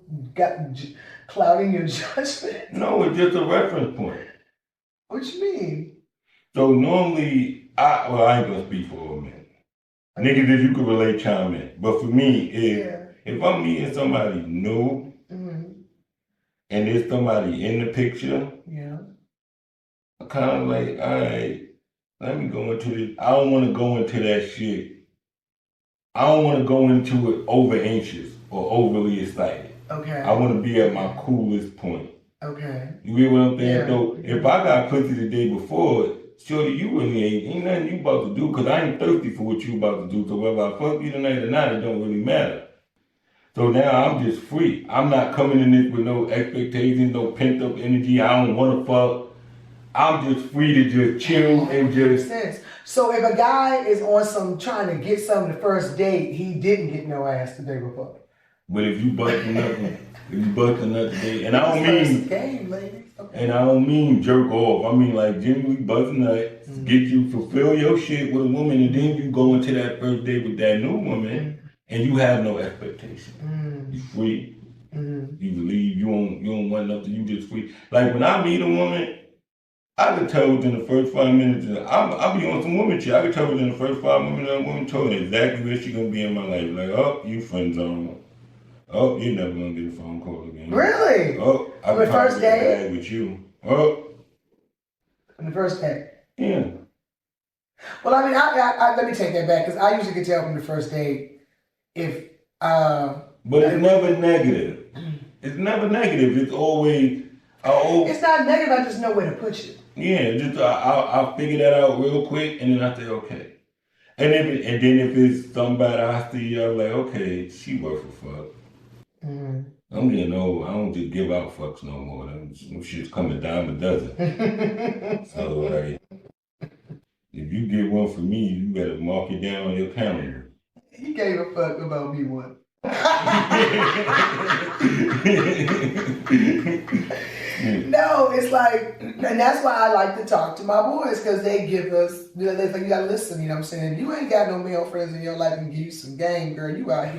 clouding your judgment. no, it's just a reference point. What you mean? So normally, I ain't gonna speak for a minute. Niggas, if you could relate, chime in. But for me, if I'm meeting somebody new, and there's somebody in the picture, I'm kind of like, all right, let me go into this. I don't want to go into that shit. I don't want to go into it over anxious or overly excited. Okay. I want to be at my coolest point. Okay. You hear what I'm saying? Yeah. So if I got pussy the day before, shorty, you really ain't nothing you about to do, because I ain't thirsty for what you about to do. So whether I fuck you tonight or not, it don't really matter. So now I'm just free. I'm not coming in this with no expectations, no pent up energy. I don't want to fuck. I'm just free to just chill and just. Makes sense. So if a guy is on some trying to get something the first date, he didn't get no ass the day before. But if you busting nothing, day, and I don't mean game, ladies. Okay. And I don't mean jerk off. I mean like genuinely bust nuts, get you fulfill your shit with a woman, and then you go into that first date with that new woman, and you have no expectation. You free. You believe you don't want nothing. You just free. Like when I meet a woman, I can tell within the first 5 minutes. I'll be on some woman shit. I can tell within the first 5 minutes that woman told me exactly where she gonna be in my life. Like, oh, you friend zone. Oh, you're never gonna get a phone call again. Really? Oh, I'm the first date with you. Oh, on the first date. yeah. Well, I mean, I let me take that back, because I usually can tell from the first date if. But it's never negative. It's never negative. It's always. It's not negative. I just know where to put you. Yeah, just I'll figure that out real quick, and then I say okay. And then if it's somebody I see, I'm like, okay, she worth a fuck. I'm getting old. I don't just give out fucks no more. Them shit's coming down a dozen. So like, if you get one for me, you better mark it down on your calendar. He gave a fuck about me one. No, it's like, and that's why I like to talk to my boys, because they give us, they say, you gotta listen, you know what I'm saying? You ain't got no male friends in your life and give you some game, girl. You out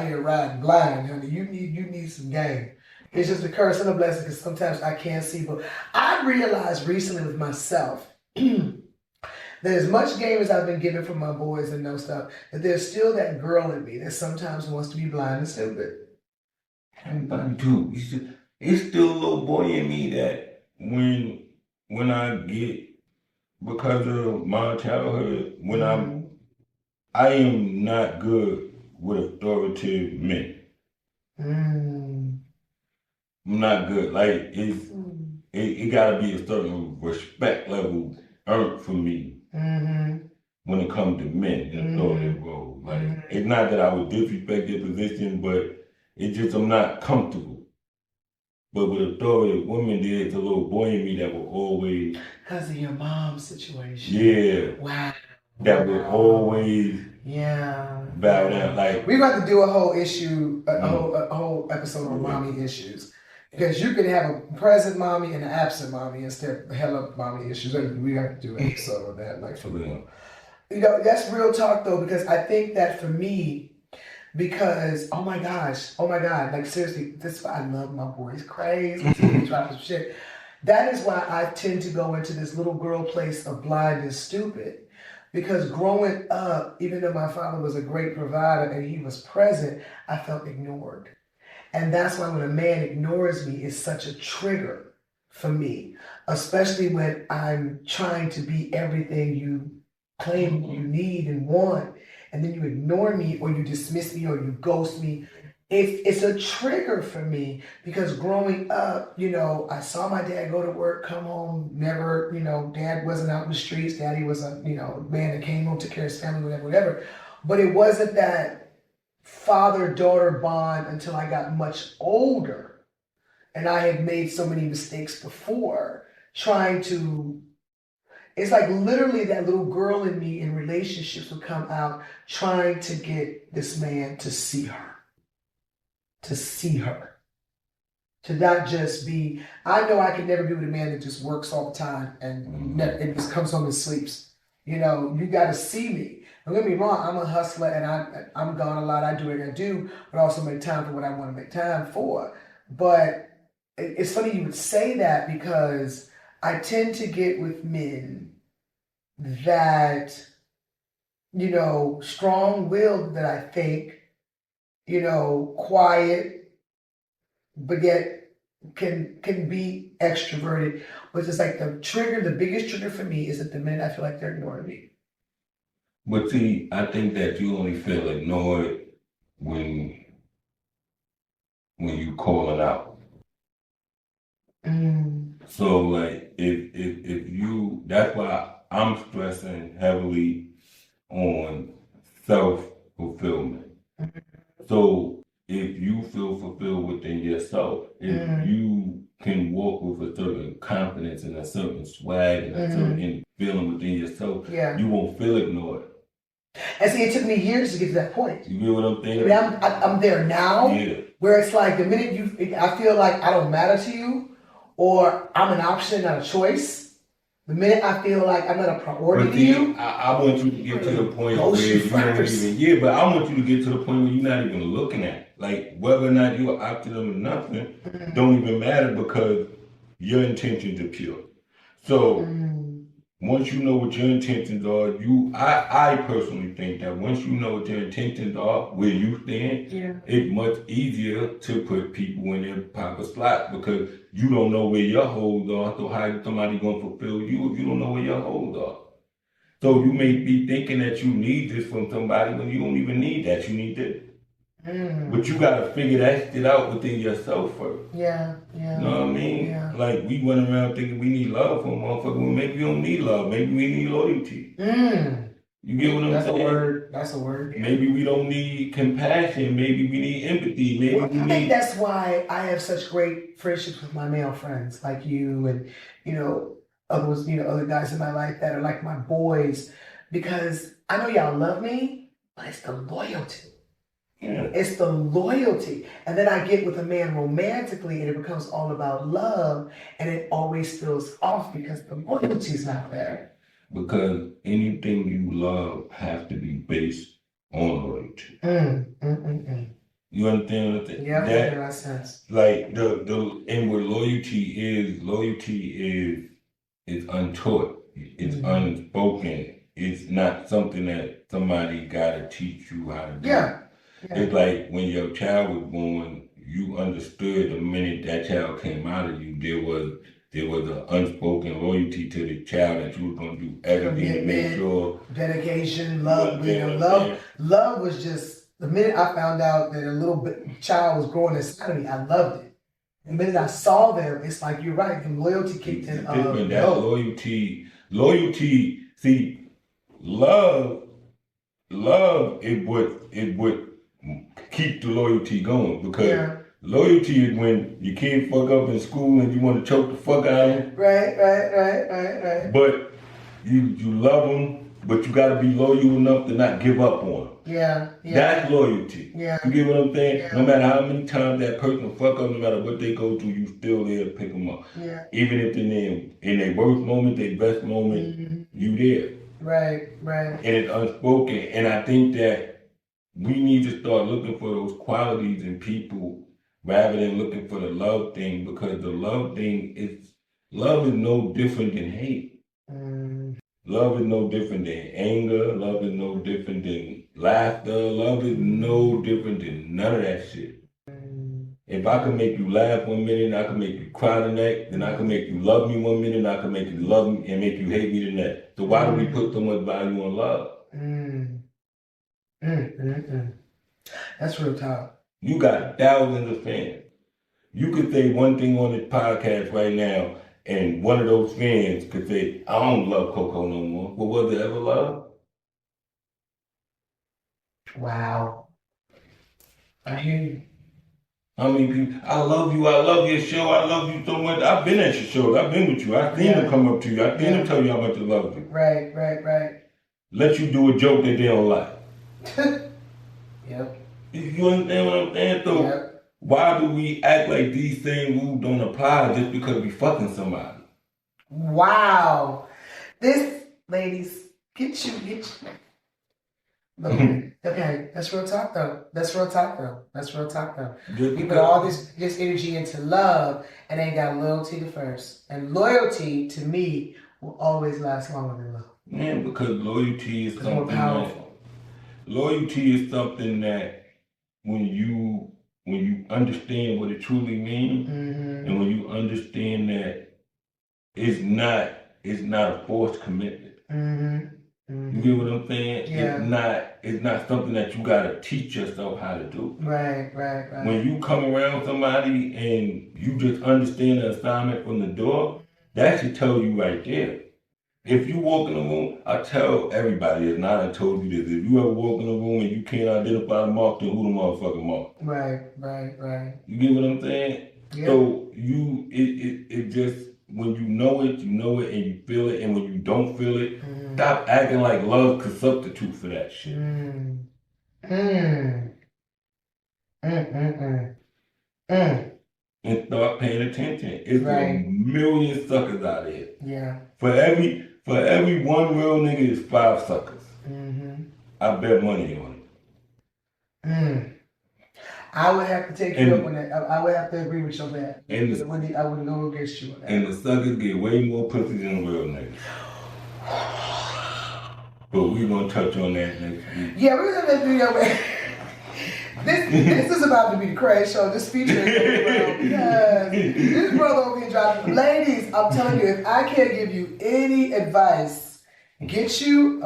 here riding blind, honey. You need some game. It's just a curse and a blessing, because sometimes I can't see. But I realized recently with myself that as much game as I've been given from my boys and no stuff, that there's still that girl in me that sometimes wants to be blind and stupid. Everybody do. It's still a little boy in me that when I get, because of my childhood, when I am not good with authoritative men. I'm not good. Like it gotta be a certain respect level earned for me when it comes to men in authoritative roles. Like, it's not that I would disrespect their position, but it's just I'm not comfortable. But with authoritative women, there's a little boy in me that will always... Because of your mom's situation. Yeah. Wow. That will always... Yeah. Bow down. Like, we're about to do a whole issue, a whole episode on mommy issues. Because you can have a present mommy and an absent mommy instead of hella mommy issues. We have to do an episode on that, like, for real. You know, that's real talk though, because I think that for me, because oh my God, like seriously, this is why I love my boy. He's crazy. He's dropping some shit. That is why I tend to go into this little girl place of blind and stupid. Because growing up, even though my father was a great provider and he was present, I felt ignored. And that's why when a man ignores me, it's such a trigger for me, especially when I'm trying to be everything you claim you need and want, and then you ignore me or you dismiss me or you ghost me. It's a trigger for me because growing up, you know, I saw my dad go to work, come home, never, you know, dad wasn't out in the streets. Daddy was a, you know, man that came home, took care of his family, whatever. But it wasn't that father-daughter bond until I got much older. And I had made so many mistakes before trying to, it's like literally that little girl in me in relationships would come out trying to get this man to see her. To not just be, I know I can never be with a man that just works all the time and just comes home and sleeps. You know, you got to see me. Don't get me wrong, I'm a hustler and I'm gone a lot. I do what I do, but also make time for what I want to make time for. But it's funny you would say that because I tend to get with men that, you know, strong-willed that I think, you know, quiet, but yet can be extroverted. But it's like the biggest trigger for me is that the minute I feel like they're ignoring me. But see, I think that you only feel ignored when you call it out. So like if you, that's why I'm stressing heavily on self-fulfillment. So if you feel fulfilled within yourself, if you can walk with a certain confidence and a certain swag and a certain feeling within yourself, you won't feel ignored. And see, it took me years to get to that point. You get what I'm saying? I mean, I'm there now, where it's like the minute I feel like I don't matter to you, or I'm an option, not a choice. The minute I feel like I'm not a priority to you, I want you to get to the point where you don't even, but I want you to get to the point where you're not even looking at it. Like, whether or not you're opting or nothing, don't even matter because your intentions are pure. So, once you know what your intentions are, I personally think that once you know what your intentions are, where you stand, it's much easier to put people in their proper slot because you don't know where your holes are. So how is somebody going to fulfill you if you don't know where your holes are? So you may be thinking that you need this from somebody when you don't even need that. You need this. But you got to figure that shit out within yourself first. Yeah. You know what I mean? Yeah. Like, we run around thinking we need love from a motherfucker. Well, maybe we don't need love. Maybe we need loyalty. You get what I'm saying? That's a word. Maybe we don't need compassion. Maybe we need empathy. I think that's why I have such great friendships with my male friends, like you and, you know, other guys in my life that are like my boys, because I know y'all love me, but it's the loyalty. It's the loyalty. And then I get with a man romantically and it becomes all about love and it always feels off because the loyalty's not there. Because anything you love has to be based on loyalty. You understand what I'm saying? Yeah, that makes sense. Like and what loyalty is untaught. It's unspoken. It's not something that somebody gotta teach you how to do. Yeah. It's like when your child was born, you understood the minute that child came out of you, there was an unspoken loyalty to the child that you were going to do everything to make sure. Dedication, love, love was just, the minute I found out that a little child was growing inside of me, I loved it. The minute I saw them, it's like, you're right, the loyalty kicked in. That loyalty, see, love is what keep the loyalty going, because loyalty is when your kid fuck up in school and you want to choke the fuck out of him. Right. But you love them, but you gotta be loyal enough to not give up on them. Yeah. That's loyalty. Yeah. You get what I'm saying? Yeah. No matter how many times that person fuck up, no matter what they go through, you still there to pick them up. Yeah. Even if in their worst moment, their best moment, you there. Right. And it's unspoken. And I think that we need to start looking for those qualities in people rather than looking for the love thing, because the love is no different than hate. Love is no different than anger. Love is no different than laughter. Love is no different than none of that shit. If I can make you laugh 1 minute and I can make you cry the next, then I can make you love me 1 minute and I can make you love me and make you hate me the next. So why do we put so much value on love? That's real talk. You got thousands of fans. You could say one thing on this podcast right now, and one of those fans could say, I don't love Coco no more. But was it ever love? Wow. I hear you. How many people, I love your show, I love you so much. I've been at your shows, I've been with you. I've seen them come up to you. I've seen them tell you how much they love you. Right. Let you do a joke that they don't like. Yep. You understand what I'm saying? So why do we act like these same rules don't apply just because we fucking somebody? Wow. This, ladies, get you. Okay, that's real talk though. We put all this energy into love and ain't got loyalty to first. And loyalty to me will always last longer than love. Man, because loyalty is something more powerful. Loyalty is something that when you understand what it truly means, and when you understand that it's not a forced commitment. You get what I'm saying? Yeah. It's not something that you gotta teach yourself how to do. Right. When you come around somebody and you just understand the assignment from the door, that should tell you right there. If you walk in a room, I tell everybody, if not, I told you this, if you ever walk in a room and you can't identify the mark, then who the motherfucking mark? Right. You get what I'm saying? Yeah. So it just, when you know it and you feel it, and when you don't feel it, stop acting like love could substitute for that shit. And start paying attention. It's a million suckers out there. Yeah. For every one real nigga is 5 suckers. I bet money on it. I would have to take you up on that. I would have to agree with you on that. I wouldn't go against you on that. And the suckers get way more pussy than the real niggas. But we're going to touch on that next week. Yeah, we're going to do that. This is about to be the Crazed show. This feature is going around because this brother over here dropping. Ladies, I'm telling you, if I can't give you any advice, get you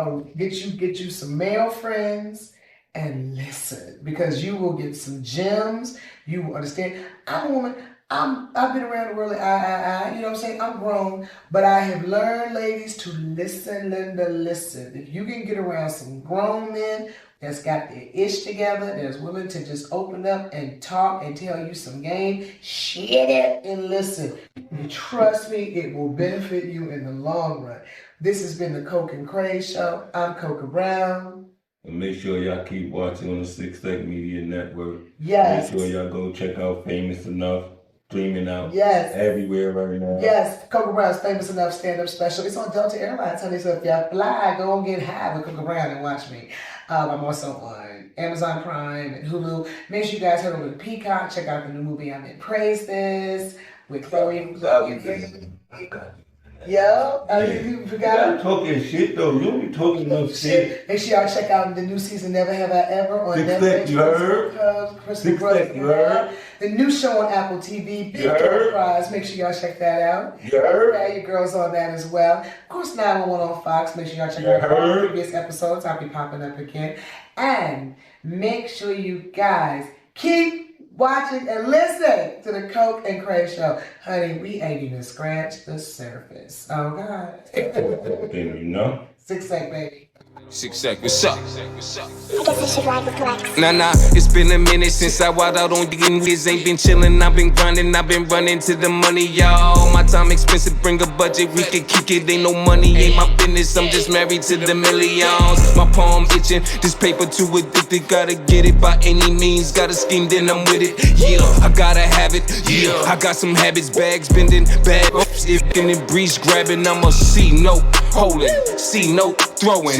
some male friends and listen, because you will get some gems. You will understand. I'm a woman. I've been around the world. You know what I'm saying? I'm grown, but I have learned, ladies, to listen, Linda, listen. If you can get around some grown men that's got their ish together, that's willing to just open up and talk and tell you some game, shit it and listen. And trust me, it will benefit you in the long run. This has been the Cocoa and Crazed show. I'm Coca Brown. And make sure y'all keep watching on the 6 Tech Media Network. Yes. Make sure y'all go check out Famous Enough. Streaming out everywhere right now. Yes, Cocoa Brown's Famous Enough stand-up special. It's on Delta Airlines, honey. So if y'all fly, go and get high with Cocoa Brown and watch me. I'm also on Amazon Prime and Hulu. Make sure you guys head over to Peacock. Check out the new movie I'm in. Praise This with Chloe. Yo, you forgot. You're talking shit though. You be talking enough shit. Make sure y'all check out the new season Never Have I Ever on Netflix. You heard? Crystal Brothers. You heard? The new show on Apple TV, Big Door Prize. Make sure y'all check that out. You heard? Yeah, your girls on that as well. Of course, 911 on Fox. Make sure y'all check out all the previous episodes. I'll be popping up again. And make sure you guys keep watching and listen to the Coke and Crazed show. Honey, we ain't even scratched the surface. Oh, God. You know? 6 sec, baby. 6 seconds, what's up? I guess I should ride with Lex. Nah, it's been a minute since I wild out on digging wiz. Ain't been chillin', I've been grinding, I've been running to the money, y'all. My time expensive, bring a budget, we can kick it. Ain't no money, ain't my business, I'm just married to the millions. My palm itching, this paper too addicted. Gotta get it by any means, got a scheme, then I'm with it. Yeah, I gotta have it, yeah. I got some habits, bags bending, bad if in breeze grabbing. I'm a C note holding, C note throwing.